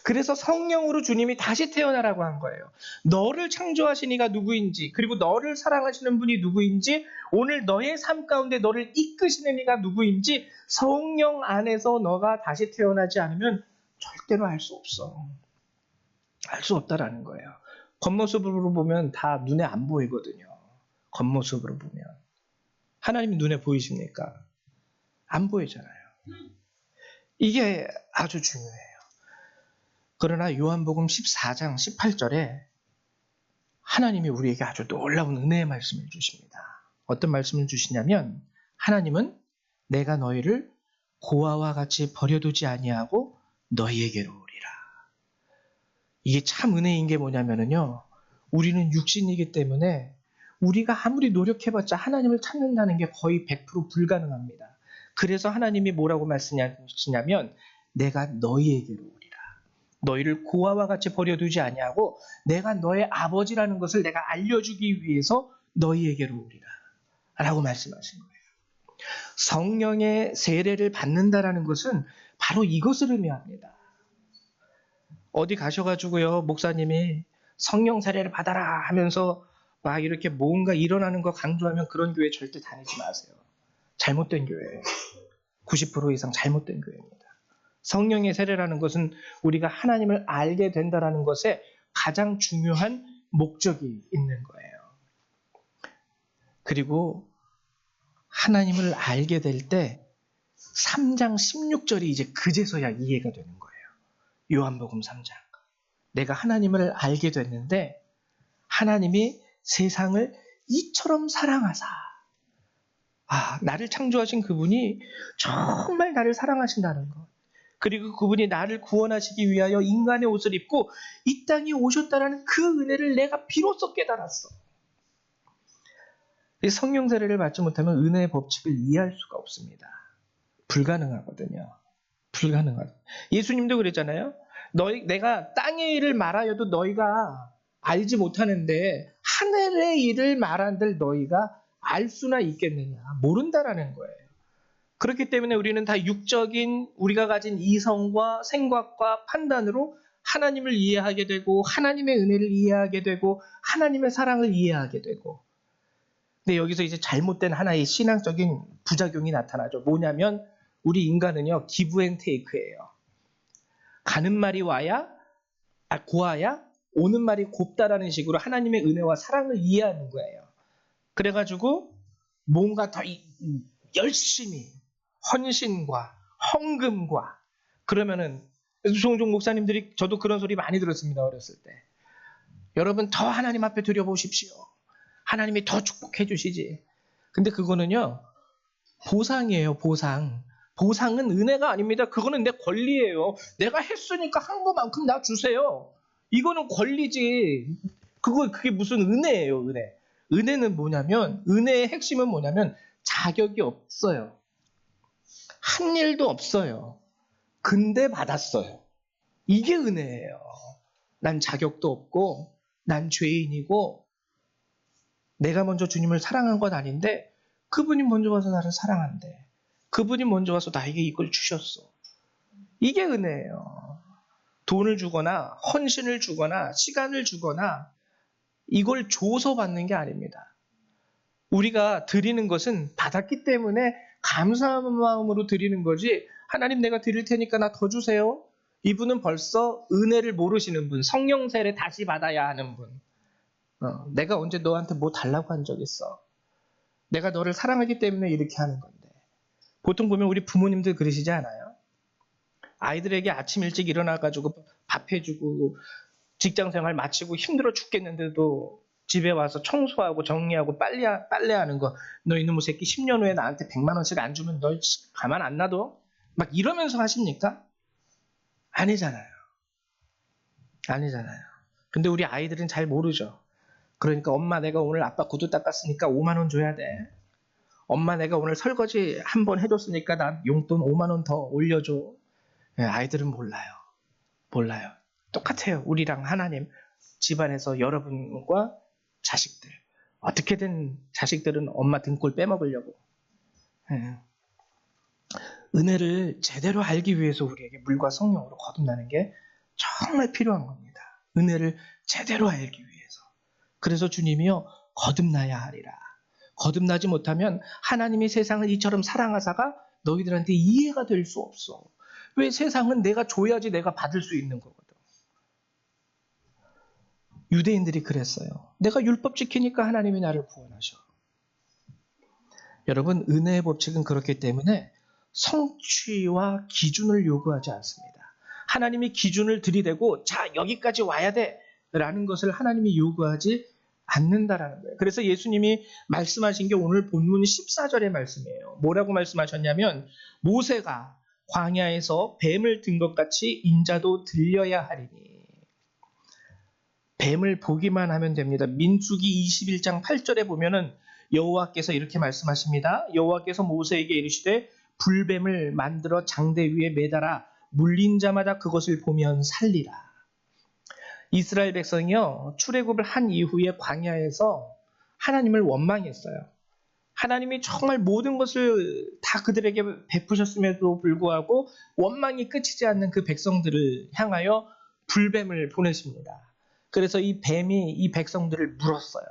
그래서 성령으로 주님이 다시 태어나라고 한 거예요. 너를 창조하신 이가 누구인지, 그리고 너를 사랑하시는 분이 누구인지, 오늘 너의 삶 가운데 너를 이끄시는 이가 누구인지 성령 안에서 너가 다시 태어나지 않으면 절대로 알 수 없어. 알 수 없다라는 거예요. 겉모습으로 보면 다 눈에 안 보이거든요. 겉모습으로 보면. 하나님이 눈에 보이십니까? 안 보이잖아요. 이게 아주 중요해요. 그러나 요한복음 14장 18절에 하나님이 우리에게 아주 놀라운 은혜의 말씀을 주십니다. 어떤 말씀을 주시냐면 하나님은 내가 너희를 고아와 같이 버려두지 아니하고 너희에게로 오리라. 이게 참 은혜인 게 뭐냐면요. 우리는 육신이기 때문에 우리가 아무리 노력해봤자 하나님을 찾는다는 게 거의 100% 불가능합니다. 그래서 하나님이 뭐라고 말씀하시냐면 내가 너희에게로 오리라. 너희를 고아와 같이 버려두지 아니하고 내가 너의 아버지라는 것을 내가 알려주기 위해서 너희에게로 오리라 라고 말씀하신 거예요. 성령의 세례를 받는다라는 것은 바로 이것을 의미합니다. 어디 가셔가지고요 목사님이 성령 세례를 받아라 하면서 막 이렇게 뭔가 일어나는 거 강조하면 그런 교회 절대 다니지 마세요. 잘못된 교회예요. 90% 이상 잘못된 교회입니다. 성령의 세례라는 것은 우리가 하나님을 알게 된다라는 것에 가장 중요한 목적이 있는 거예요. 그리고 하나님을 알게 될 때 3장 16절이 이제 그제서야 이해가 되는 거예요. 요한복음 3장. 내가 하나님을 알게 됐는데 하나님이 세상을 이처럼 사랑하사. 나를 창조하신 그분이 정말 나를 사랑하신다는 것. 그리고 그분이 나를 구원하시기 위하여 인간의 옷을 입고 이 땅에 오셨다는 그 은혜를 내가 비로소 깨달았어. 성령 세례를 받지 못하면 은혜의 법칙을 이해할 수가 없습니다. 불가능하거든요. 불가능하다. 예수님도 그랬잖아요. 내가 땅의 일을 말하여도 너희가 알지 못하는데 하늘의 일을 말한들 너희가 알 수나 있겠느냐. 모른다라는 거예요. 그렇기 때문에 우리는 다 육적인 우리가 가진 이성과 생각과 판단으로 하나님을 이해하게 되고 하나님의 은혜를 이해하게 되고 하나님의 사랑을 이해하게 되고. 근데 여기서 이제 잘못된 하나의 신앙적인 부작용이 나타나죠. 뭐냐면 우리 인간은요 기브 앤 테이크예요. 가는 말이 고와야 오는 말이 곱다라는 식으로 하나님의 은혜와 사랑을 이해하는 거예요. 그래가지고 뭔가 더 열심히 헌신과 헌금과 그러면은 종종 목사님들이 저도 그런 소리 많이 들었습니다. 어렸을 때. 여러분 더 하나님 앞에 드려보십시오. 하나님이 더 축복해 주시지. 근데 그거는요. 보상이에요. 보상. 보상은 은혜가 아닙니다. 그거는 내 권리예요. 내가 했으니까 한 것만큼 나 주세요. 이거는 권리지. 그게 무슨 은혜예요. 은혜. 은혜는 뭐냐면 은혜의 핵심은 뭐냐면 자격이 없어요. 한 일도 없어요. 근데 받았어요. 이게 은혜예요. 난 자격도 없고 난 죄인이고 내가 먼저 주님을 사랑한 건 아닌데 그분이 먼저 와서 나를 사랑한대. 그분이 먼저 와서 나에게 이걸 주셨어. 이게 은혜예요. 돈을 주거나 헌신을 주거나 시간을 주거나 이걸 줘서 받는 게 아닙니다. 우리가 드리는 것은 받았기 때문에 감사한 마음으로 드리는 거지 하나님 내가 드릴 테니까 나 더 주세요. 이분은 벌써 은혜를 모르시는 분, 성령 세례 다시 받아야 하는 분. 내가 언제 너한테 뭐 달라고 한 적 있어? 내가 너를 사랑하기 때문에 이렇게 하는 건데. 보통 보면 우리 부모님들 그러시지 않아요? 아이들에게 아침 일찍 일어나가지고 밥 해주고 직장생활 마치고 힘들어 죽겠는데도 집에 와서 청소하고 정리하고 빨래하는 거 너 이놈의 새끼 10년 후에 나한테 100만 원씩 안 주면 너 가만 안 놔둬? 막 이러면서 하십니까? 아니잖아요. 아니잖아요. 근데 우리 아이들은 잘 모르죠. 그러니까 엄마 내가 오늘 아빠 구두 닦았으니까 5만 원 줘야 돼. 엄마 내가 오늘 설거지 한 번 해줬으니까 난 용돈 5만 원 더 올려줘. 아이들은 몰라요. 몰라요. 똑같아요. 우리랑 하나님 집안에서 여러분과 자식들. 어떻게든 자식들은 엄마 등골 빼먹으려고. 은혜를 제대로 알기 위해서 우리에게 물과 성령으로 거듭나는 게 정말 필요한 겁니다. 은혜를 제대로 알기 위해서. 그래서 주님이요 거듭나야 하리라. 거듭나지 못하면 하나님이 세상을 이처럼 사랑하사가 너희들한테 이해가 될 수 없어. 왜 세상은 내가 줘야지 내가 받을 수 있는 거거든. 유대인들이 그랬어요. 내가 율법 지키니까 하나님이 나를 구원하셔. 여러분 은혜의 법칙은 그렇기 때문에 성취와 기준을 요구하지 않습니다. 하나님이 기준을 들이대고 자 여기까지 와야 돼 라는 것을 하나님이 요구하지 않는다라는 거예요. 그래서 예수님이 말씀하신 게 오늘 본문 14절의 말씀이에요. 뭐라고 말씀하셨냐면 모세가 광야에서 뱀을 든 것 같이 인자도 들려야 하리니. 뱀을 보기만 하면 됩니다. 민수기 21장 8절에 보면은 여호와께서 이렇게 말씀하십니다. 여호와께서 모세에게 이르시되 불뱀을 만들어 장대 위에 매달아 물린 자마다 그것을 보면 살리라. 이스라엘 백성이요 출애굽을 한 이후에 광야에서 하나님을 원망했어요. 하나님이 정말 모든 것을 다 그들에게 베푸셨음에도 불구하고 원망이 끝이지 않는 그 백성들을 향하여 불뱀을 보내십니다. 그래서 이 뱀이 이 백성들을 물었어요.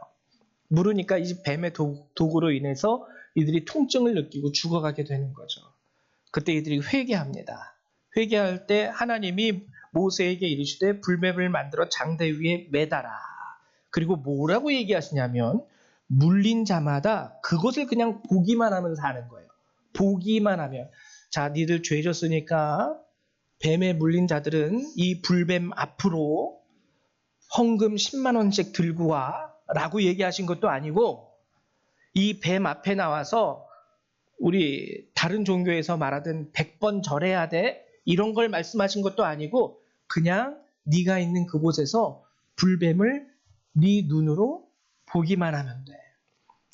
물으니까 이 뱀의 도구로 인해서 이들이 통증을 느끼고 죽어가게 되는 거죠. 그때 이들이 회개합니다. 회개할 때 하나님이 모세에게 이르시되 불뱀을 만들어 장대 위에 매달아. 그리고 뭐라고 얘기하시냐면 물린 자마다 그것을 그냥 보기만 하면 사는 거예요. 보기만 하면. 자, 니들 죄 졌으니까 뱀에 물린 자들은 이 불뱀 앞으로 헌금 10만 원씩 들고 와 라고 얘기하신 것도 아니고 이 뱀 앞에 나와서 우리 다른 종교에서 말하던 100번 절해야 돼 이런 걸 말씀하신 것도 아니고 그냥 네가 있는 그곳에서 불뱀을 네 눈으로 보기만 하면 돼.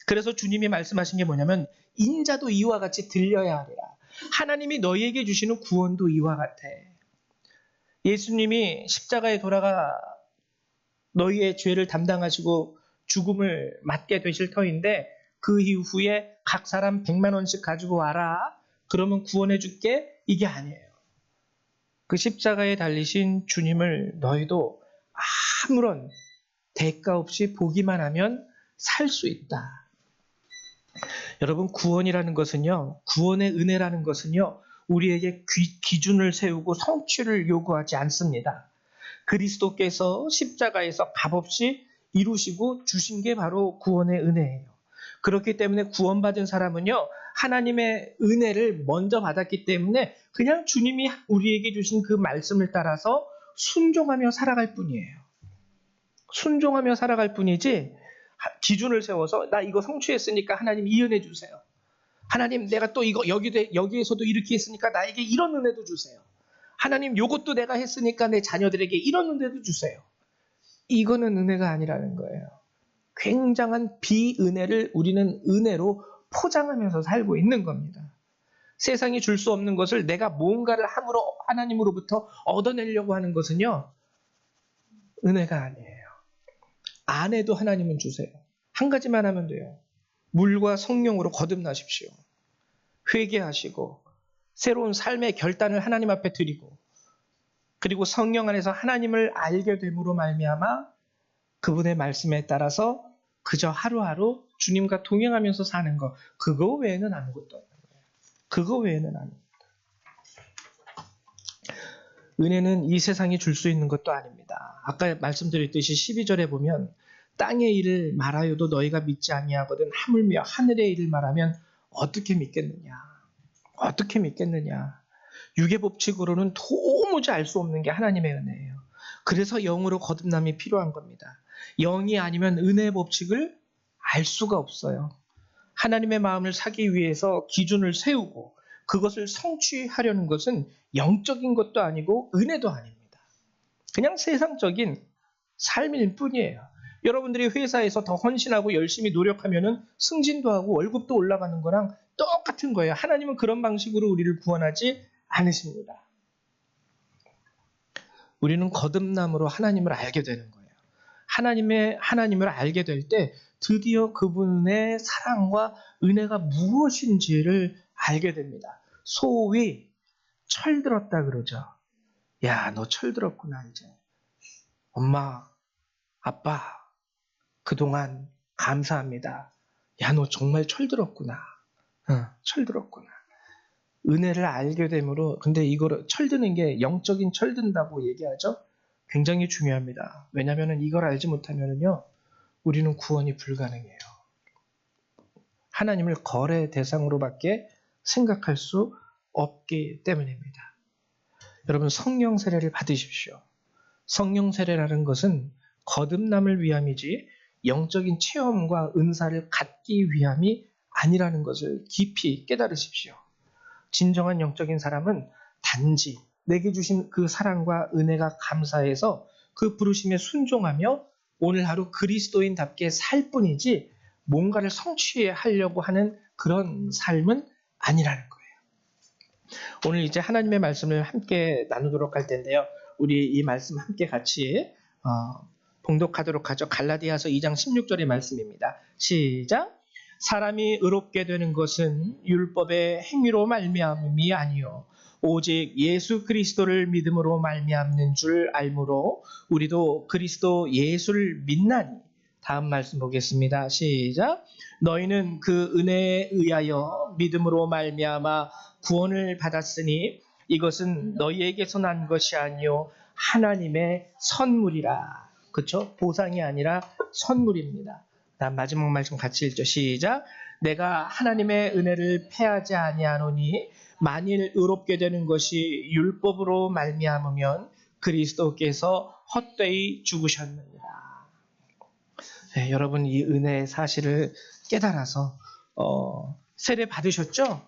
그래서 주님이 말씀하신 게 뭐냐면 인자도 이와 같이 들려야 하리라. 하나님이 너희에게 주시는 구원도 이와 같아. 예수님이 십자가에 돌아가 너희의 죄를 담당하시고 죽음을 맞게 되실 터인데 그 이후에 각 사람 100만 원씩 가지고 와라. 그러면 구원해 줄게. 이게 아니에요. 그 십자가에 달리신 주님을 너희도 아무런 대가 없이 보기만 하면 살 수 있다. 여러분 구원이라는 것은요. 구원의 은혜라는 것은요. 우리에게 기준을 세우고 성취를 요구하지 않습니다. 그리스도께서 십자가에서 값없이 이루시고 주신 게 바로 구원의 은혜예요. 그렇기 때문에 구원받은 사람은요, 하나님의 은혜를 먼저 받았기 때문에 그냥 주님이 우리에게 주신 그 말씀을 따라서 순종하며 살아갈 뿐이에요. 순종하며 살아갈 뿐이지, 기준을 세워서 나 이거 성취했으니까 하나님 이 은혜 주세요. 하나님 내가 또 이거 여기에서도 이렇게 했으니까 나에게 이런 은혜도 주세요. 하나님 요것도 내가 했으니까 내 자녀들에게 이런 은혜도 주세요. 이거는 은혜가 아니라는 거예요. 굉장한 비은혜를 우리는 은혜로 포장하면서 살고 있는 겁니다. 세상이 줄 수 없는 것을 내가 뭔가를 함으로 하나님으로부터 얻어내려고 하는 것은요, 은혜가 아니에요. 안 해도 하나님은 주세요. 한 가지만 하면 돼요. 물과 성령으로 거듭나십시오. 회개하시고 새로운 삶의 결단을 하나님 앞에 드리고, 그리고 성령 안에서 하나님을 알게 됨으로 말미암아 그분의 말씀에 따라서 그저 하루하루 주님과 동행하면서 사는 것, 그거 외에는 아무것도 없는 거예요. 그거 외에는 아무것도. 은혜는 이 세상이 줄 수 있는 것도 아닙니다. 아까 말씀드렸듯이 12절에 보면 땅의 일을 말하여도 너희가 믿지 아니하거든 하물며 하늘의 일을 말하면 어떻게 믿겠느냐. 어떻게 믿겠느냐. 육의 법칙으로는 도무지 알 수 없는 게 하나님의 은혜예요. 그래서 영으로 거듭남이 필요한 겁니다. 영이 아니면 은혜의 법칙을 알 수가 없어요. 하나님의 마음을 사기 위해서 기준을 세우고 그것을 성취하려는 것은 영적인 것도 아니고 은혜도 아닙니다. 그냥 세상적인 삶일 뿐이에요. 여러분들이 회사에서 더 헌신하고 열심히 노력하면은 승진도 하고 월급도 올라가는 거랑 똑같은 거예요. 하나님은 그런 방식으로 우리를 구원하지 않으십니다. 우리는 거듭남으로 하나님을 알게 되는 거예요. 하나님을 알게 될 때 드디어 그분의 사랑과 은혜가 무엇인지를 알게 됩니다. 소위 철들었다 그러죠. 야, 너 철들었구나 이제. 엄마, 아빠, 그동안 감사합니다. 야, 너 정말 철들었구나. 철들었구나. 은혜를 알게 되므로, 근데 이거를 철드는 게 영적인 철든다고 얘기하죠. 굉장히 중요합니다. 왜냐하면 이걸 알지 못하면요, 우리는 구원이 불가능해요. 하나님을 거래 대상으로밖에 생각할 수 없기 때문입니다. 여러분, 성령 세례를 받으십시오. 성령 세례라는 것은 거듭남을 위함이지 영적인 체험과 은사를 갖기 위함이 아니라는 것을 깊이 깨달으십시오. 진정한 영적인 사람은 단지 내게 주신 그 사랑과 은혜가 감사해서 그 부르심에 순종하며 오늘 하루 그리스도인답게 살 뿐이지 뭔가를 성취하려고 하는 그런 삶은 아니라는 거예요. 오늘 이제 하나님의 말씀을 함께 나누도록 할 텐데요. 우리 이 말씀 함께 같이 봉독하도록 하죠. 갈라디아서 2장 16절의 말씀입니다. 시작. 사람이 의롭게 되는 것은 율법의 행위로 말미암음이 아니요 오직 예수 그리스도를 믿음으로 말미암는 줄 알므로 우리도 그리스도 예수를 믿나니. 다음 말씀 보겠습니다. 시작. 너희는 그 은혜에 의하여 믿음으로 말미암아 구원을 받았으니 이것은 너희에게서 난 것이 아니요 하나님의 선물이라. 그렇죠? 보상이 아니라 선물입니다. 다음 마지막 말씀 같이 읽죠. 시작. 내가 하나님의 은혜를 패하지 아니하노니 만일 의롭게 되는 것이 율법으로 말미암으면 그리스도께서 헛되이 죽으셨느니라. 네, 여러분 이 은혜의 사실을 깨달아서 세례 받으셨죠?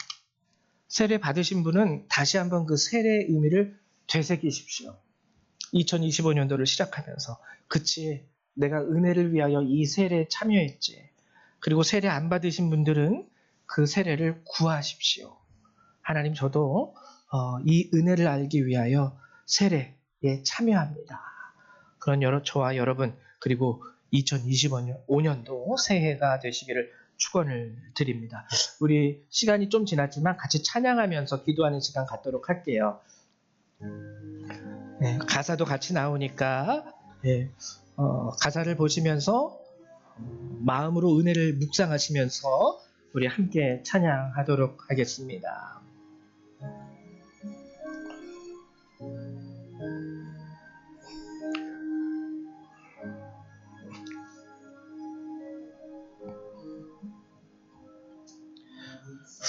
세례 받으신 분은 다시 한번 그 세례의 의미를 되새기십시오. 2025년도를 시작하면서 그치, 내가 은혜를 위하여 이 세례에 참여했지. 그리고 세례 안 받으신 분들은 그 세례를 구하십시오. 하나님, 저도 이 은혜를 알기 위하여 세례에 참여합니다. 그런 저와 여러분, 그리고 2025년도 새해가 되시기를 축원을 드립니다. 우리 시간이 좀 지났지만 같이 찬양하면서 기도하는 시간 갖도록 할게요. 네, 가사도 같이 나오니까 가사를 보시면서 마음으로 은혜를 묵상하시면서 우리 함께 찬양하도록 하겠습니다.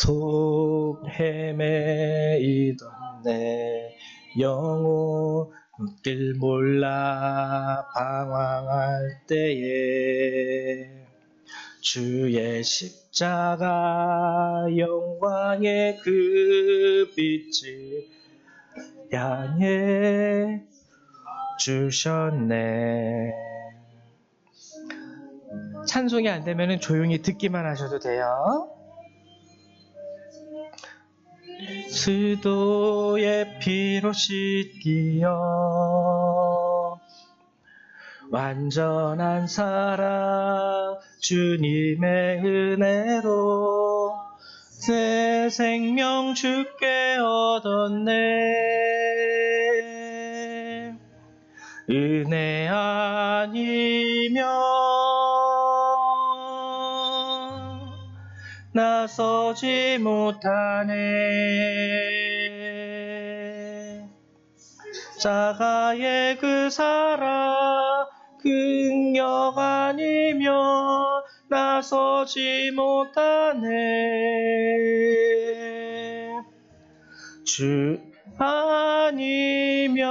속 헤매이던 내 영혼 길 몰라 방황할 때에 주의 십자가 영광의 그 빛을 향해 주셨네. 찬송이 안 되면 조용히 듣기만 하셔도 돼요. 스도의 피로 씻기어 완전한 사랑 주님의 은혜로 새 생명 주께 얻었네. 은혜 아니면 나서지 못하네. 자가의 그 사랑 긍휼 아니면 나서지 못하네. 주 아니면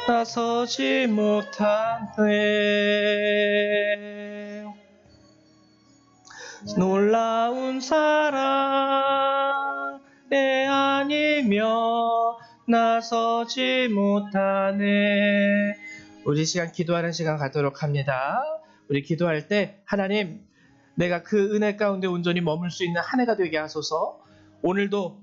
나서지 못하네. 놀라운 사랑 내 아니며 나서지 못하네. 우리 시간 기도하는 시간 갖도록 합니다. 우리 기도할 때 하나님, 내가 그 은혜 가운데 온전히 머물 수 있는 한 해가 되게 하소서. 오늘도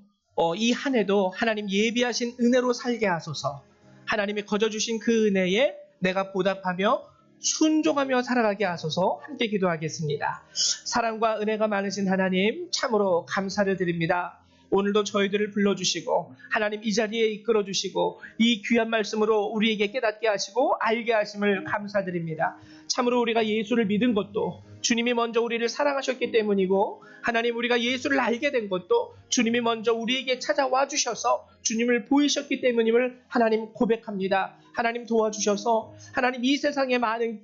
이 한 해도 하나님 예비하신 은혜로 살게 하소서. 하나님이 거저주신 그 은혜에 내가 보답하며 순종하며 살아가게 하소서. 함께 기도하겠습니다. 사랑과 은혜가 많으신 하나님, 참으로 감사를 드립니다. 오늘도 저희들을 불러주시고 하나님 이 자리에 이끌어주시고 이 귀한 말씀으로 우리에게 깨닫게 하시고 알게 하심을 감사드립니다. 참으로 우리가 예수를 믿은 것도 주님이 먼저 우리를 사랑하셨기 때문이고, 하나님 우리가 예수를 알게 된 것도 주님이 먼저 우리에게 찾아와 주셔서 주님을 보이셨기 때문임을 하나님 고백합니다. 하나님 도와주셔서 하나님 이 세상의 많은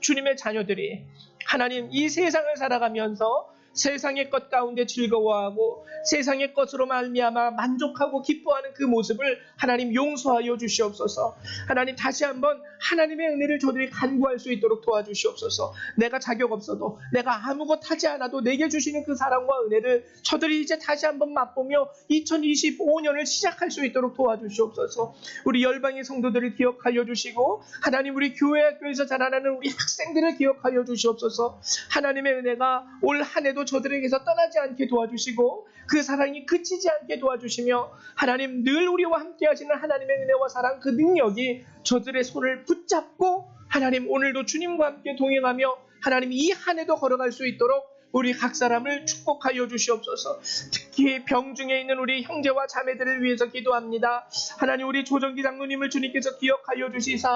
주님의 자녀들이 하나님 이 세상을 살아가면서 세상의 것 가운데 즐거워하고 세상의 것으로 말미암아 만족하고 기뻐하는 그 모습을 하나님 용서하여 주시옵소서. 하나님 다시 한번 하나님의 은혜를 저들이 간구할 수 있도록 도와주시옵소서. 내가 자격 없어도, 내가 아무것 하지 않아도 내게 주시는 그 사랑과 은혜를 저들이 이제 다시 한번 맛보며 2025년을 시작할 수 있도록 도와주시옵소서. 우리 열방의 성도들을 기억하여 주시고 하나님 우리 교회 학교에서 자라나는 우리 학생들을 기억하여 주시옵소서. 하나님의 은혜가 올 한 해도 저들에게서 떠나지 않게 도와주시고 그 사랑이 그치지 않게 도와주시며 하나님 늘 우리와 함께 하시는 하나님의 은혜와 사랑, 그 능력이 저들의 손을 붙잡고 하나님 오늘도 주님과 함께 동행하며 하나님 이 한 해도 걸어갈 수 있도록 우리 각 사람을 축복하여 주시옵소서. 특히 병중에 있는 우리 형제와 자매들을 위해서 기도합니다. 하나님 우리 조정기 장로님을 주님께서 기억하여 주시사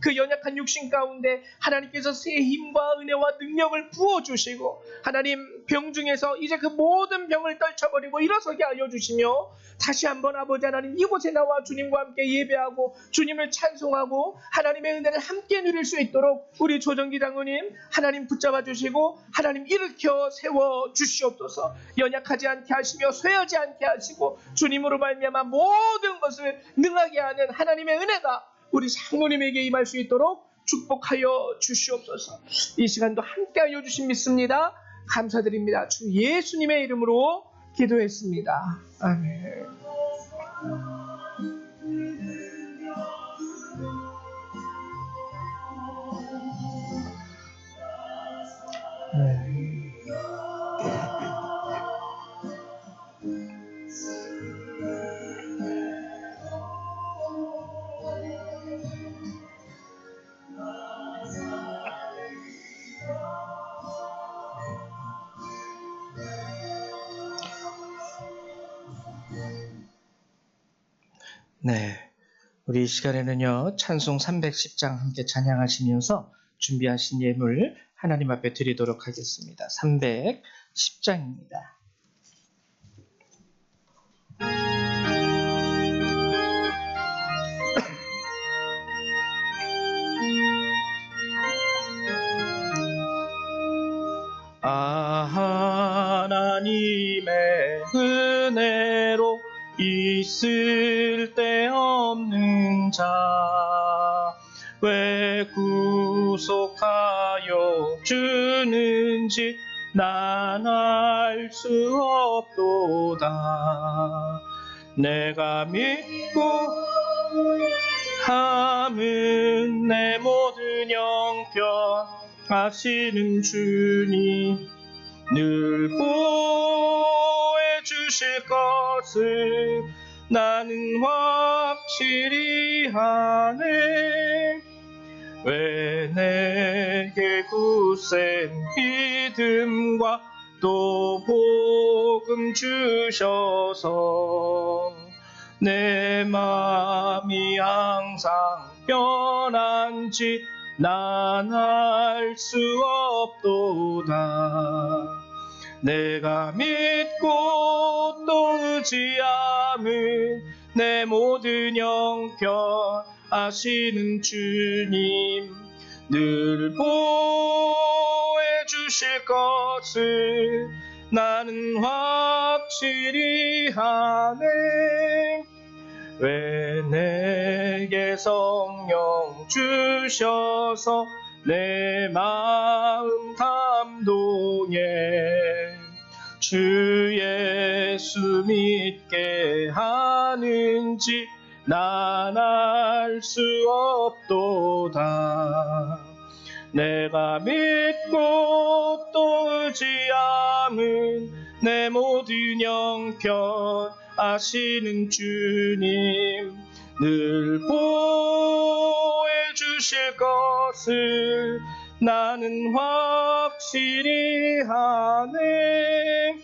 그 연약한 육신 가운데 하나님께서 새 힘과 은혜와 능력을 부어주시고 하나님 병중에서 이제 그 모든 병을 떨쳐버리고 일어서게 하여 주시며 다시 한번 아버지 하나님 이곳에 나와 주님과 함께 예배하고 주님을 찬송하고 하나님의 은혜를 함께 누릴 수 있도록 우리 조정기 장로님 하나님 붙잡아 주시고 하나님 일으켜 세워 주시옵소서. 연약하지 않게 하시며 쇠하지 않게 하시고 주님으로 말미암아 모든 것을 능하게 하는 하나님의 은혜가 우리 장로님에게 임할 수 있도록 축복하여 주시옵소서. 이 시간도 함께하여 주신 믿습니다. 감사드립니다. 주 예수님의 이름으로 기도했습니다. 아멘. 네, 우리 이 시간에는요 찬송 310장 함께 찬양하시면서 준비하신 예물 하나님 앞에 드리도록 하겠습니다. 310장입니다. 하나님의 은혜로 있을 데 없는 자 왜 구속하여 주는지 난 알 수 없도다. 내가 믿고 함은 내 모든 형편 아시는 주님 늘 보호해 주실 것을 나는 확실히 아네. 왜 내게 굳센 믿음과 또 복음 주셔서 내 마음이 항상 편한지 난 알 수 없도다. 내가 믿고 또 의지함은 내 모든 형편 아시는 주님 늘 보호해 주실 것을 나는 확실히 아네. 왜 내게 성령 주셔서 내 마음 감동해 주 예수 믿게 하는지 난 알 수 없도다. 내가 믿고 또 의지함은 내 모든 형편 아시는 주님 늘 보호해 주실 것을 나는 확실히 아네.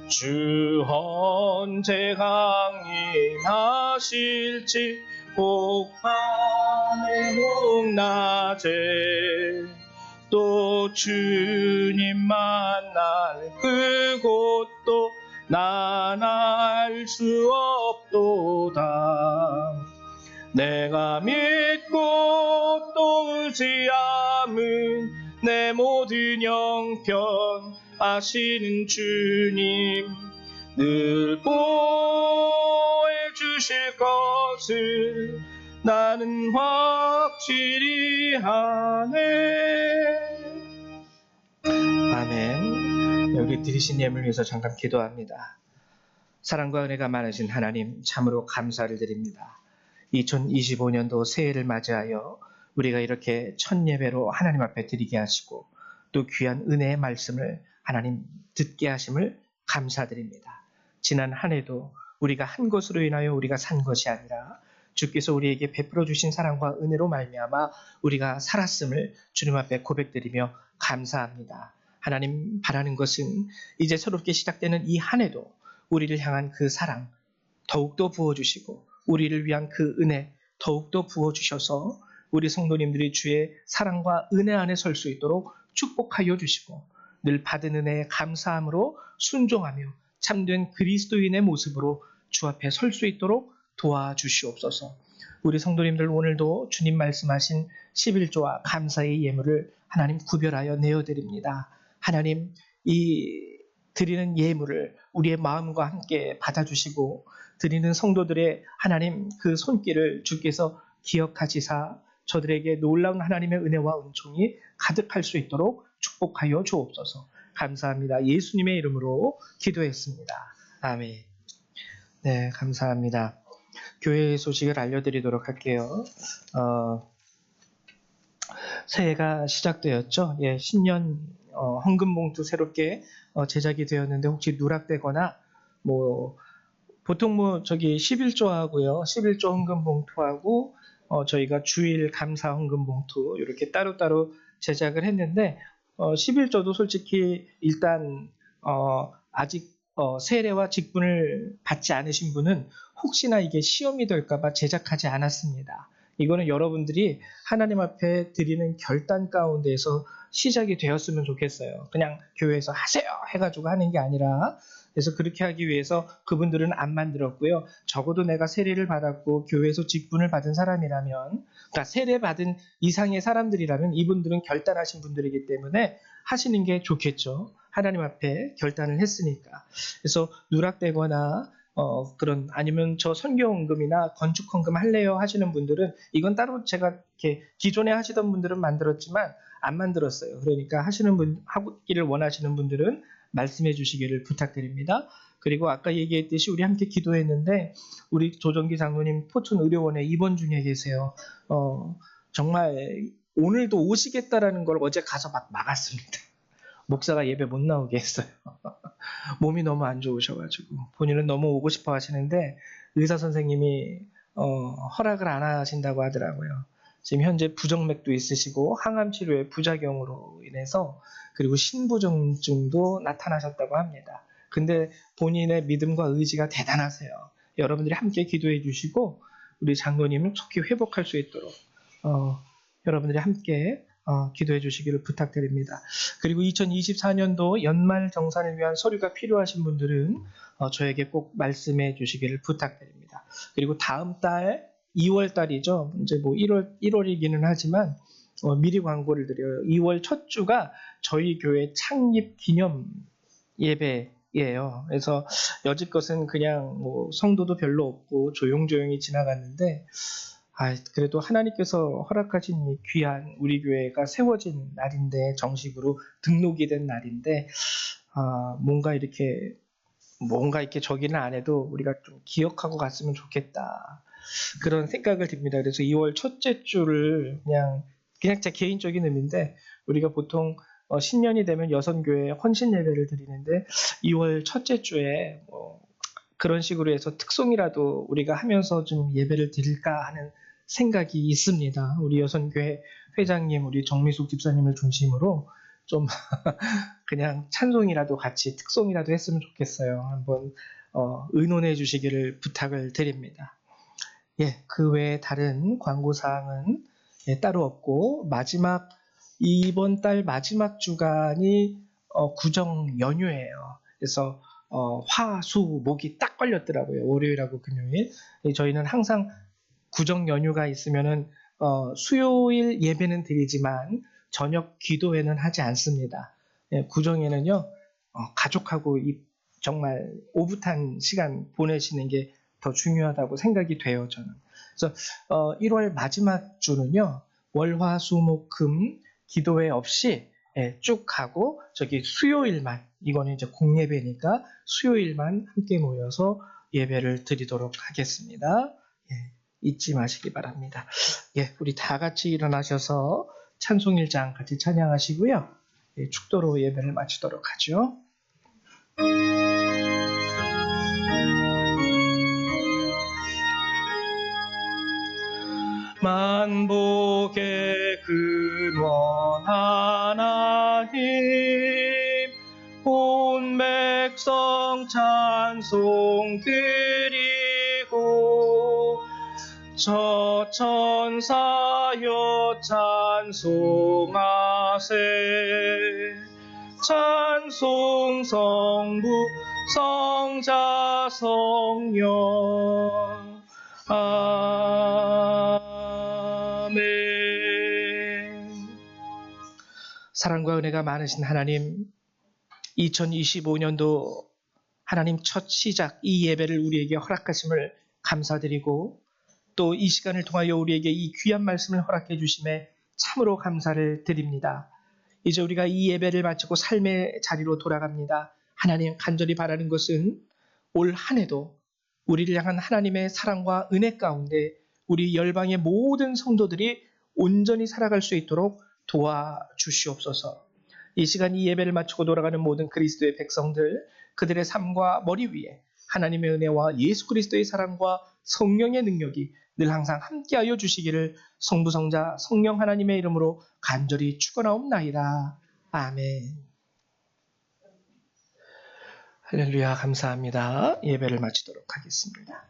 주 언제 강림하실지 혹밤에 혹낮에 또 주님 만날 그곳도 난 알 수 없도다. 내가 믿고 또 의지함은 내 모든 형편 아시는 주님 늘 보호해 주실 것을 나는 확실히 아네. 아멘. 우리 드리신 예물 위해서 잠깐 기도합니다. 사랑과 은혜가 많으신 하나님 참으로 감사를 드립니다. 2025년도 새해를 맞이하여 우리가 이렇게 첫 예배로 하나님 앞에 드리게 하시고 또 귀한 은혜의 말씀을 하나님 듣게 하심을 감사드립니다. 지난 한 해도 우리가 한 것으로 인하여 우리가 산 것이 아니라 주께서 우리에게 베풀어 주신 사랑과 은혜로 말미암아 우리가 살았음을 주님 앞에 고백드리며 감사합니다. 하나님 바라는 것은 이제 새롭게 시작되는 이 한 해도 우리를 향한 그 사랑 더욱더 부어주시고 우리를 위한 그 은혜 더욱더 부어주셔서 우리 성도님들이 주의 사랑과 은혜 안에 설 수 있도록 축복하여 주시고 늘 받은 은혜에 감사함으로 순종하며 참된 그리스도인의 모습으로 주 앞에 설 수 있도록 도와주시옵소서. 우리 성도님들 오늘도 주님 말씀하신 11조와 감사의 예물을 하나님 구별하여 내어드립니다. 하나님 이 드리는 예물을 우리의 마음과 함께 받아주시고 드리는 성도들의 하나님 그 손길을 주께서 기억하시사 저들에게 놀라운 하나님의 은혜와 은총이 가득할 수 있도록 축복하여 주옵소서. 감사합니다. 예수님의 이름으로 기도했습니다. 아멘. 네, 감사합니다. 교회 소식을 알려드리도록 할게요. 새해가 시작되었죠. 예, 신년 헌금 봉투 새롭게 제작이 되었는데 혹시 누락되거나 보통 11조하고요. 11조 헌금 봉투하고 저희가 주일 감사 헌금 봉투 이렇게 따로따로 제작을 했는데 11조도 솔직히 일단 아직 세례와 직분을 받지 않으신 분은 혹시나 이게 시험이 될까봐 제작하지 않았습니다. 이거는 여러분들이 하나님 앞에 드리는 결단 가운데에서 시작이 되었으면 좋겠어요. 그냥 교회에서 하세요 해가지고 하는 게 아니라 그래서 그렇게 하기 위해서 그분들은 안 만들었고요. 적어도 내가 세례를 받았고 교회에서 직분을 받은 사람이라면, 그러니까 세례 받은 이상의 사람들이라면 이분들은 결단하신 분들이기 때문에 하시는 게 좋겠죠. 하나님 앞에 결단을 했으니까. 그래서 누락되거나 그런 아니면 저 선교헌금이나 건축헌금 할래요 하시는 분들은 이건 따로 제가 이렇게 기존에 하시던 분들은 만들었지만 안 만들었어요. 그러니까 하시는 분 하기를 원하시는 분들은 말씀해 주시기를 부탁드립니다. 그리고 아까 얘기했듯이 우리 함께 기도했는데 우리 조정기 장로님 포천 의료원에 입원 중에 계세요. 정말 오늘도 오시겠다라는 걸 어제 가서 막 막았습니다. 목사가 예배 못 나오게 했어요. 몸이 너무 안 좋으셔가지고 본인은 너무 오고 싶어 하시는데 의사 선생님이 허락을 안 하신다고 하더라고요. 지금 현재 부정맥도 있으시고 항암 치료의 부작용으로 인해서 그리고 신부전증도 나타나셨다고 합니다. 근데 본인의 믿음과 의지가 대단하세요. 여러분들이 함께 기도해 주시고 우리 장로님을 속히 회복할 수 있도록 여러분들이 함께 기도해 주시기를 부탁드립니다. 그리고 2024년도 연말 정산을 위한 서류가 필요하신 분들은 저에게 꼭 말씀해 주시기를 부탁드립니다. 그리고 다음 달 2월 달이죠. 이제 뭐 1월이기는 하지만 미리 광고를 드려요. 2월 첫 주가 저희 교회 창립 기념 예배예요. 그래서 여지껏은 그냥 뭐 성도도 별로 없고 조용조용히 지나갔는데 그래도 하나님께서 허락하신 이 귀한 우리 교회가 세워진 날인데 정식으로 등록이 된 날인데 뭔가 이렇게 저기는 안 해도 우리가 좀 기억하고 갔으면 좋겠다. 그런 생각을 듭니다. 그래서 2월 첫째 주를 그냥 제 개인적인 의미인데 우리가 보통 신년이 되면 여선교회 헌신 예배를 드리는데 2월 첫째 주에 그런 식으로 해서 특송이라도 우리가 하면서 좀 예배를 드릴까 하는 생각이 있습니다. 우리 여선교회 회장님, 우리 정미숙 집사님을 중심으로 좀 그냥 찬송이라도 같이 특송이라도 했으면 좋겠어요. 한번 의논해 주시기를 부탁을 드립니다. 그 외에 다른 광고 사항은 따로 없고 이번 달 마지막 주간이 구정 연휴예요. 그래서 화, 수, 목이 딱 걸렸더라고요. 월요일하고 금요일. 저희는 항상 구정 연휴가 있으면은 수요일 예배는 드리지만 저녁 기도회는 하지 않습니다. 구정에는요 가족하고 정말 오붓한 시간 보내시는 게 더 중요하다고 생각이 돼요, 저는. 그래서 1월 마지막 주는요 월, 화, 수, 목, 금 기도회 없이 쭉 가고 저기 수요일만, 이거는 이제 공예배니까 수요일만 함께 모여서 예배를 드리도록 하겠습니다. 잊지 마시기 바랍니다. 우리 다 같이 일어나셔서 찬송 1장 같이 찬양하시고요. 축도로 예배를 마치도록 하죠. 만복의 근원 하나님, 온 백성 찬송 드리고 저 천사여 찬송하세. 찬송 성부 성자 성령 아멘. 사랑과 은혜가 많으신 하나님, 2025년도 하나님 첫 시작 이 예배를 우리에게 허락하심을 감사드리고 또 이 시간을 통하여 우리에게 이 귀한 말씀을 허락해 주심에 참으로 감사를 드립니다. 이제 우리가 이 예배를 마치고 삶의 자리로 돌아갑니다. 하나님, 간절히 바라는 것은 올 한 해도 우리를 향한 하나님의 사랑과 은혜 가운데 우리 열방의 모든 성도들이 온전히 살아갈 수 있도록 도와주시옵소서. 이 시간 이 예배를 마치고 돌아가는 모든 그리스도의 백성들, 그들의 삶과 머리 위에 하나님의 은혜와 예수 그리스도의 사랑과 성령의 능력이 늘 항상 함께하여 주시기를 성부, 성자, 성령 하나님의 이름으로 간절히 축원하옵나이다. 아멘. 할렐루야, 감사합니다. 예배를 마치도록 하겠습니다.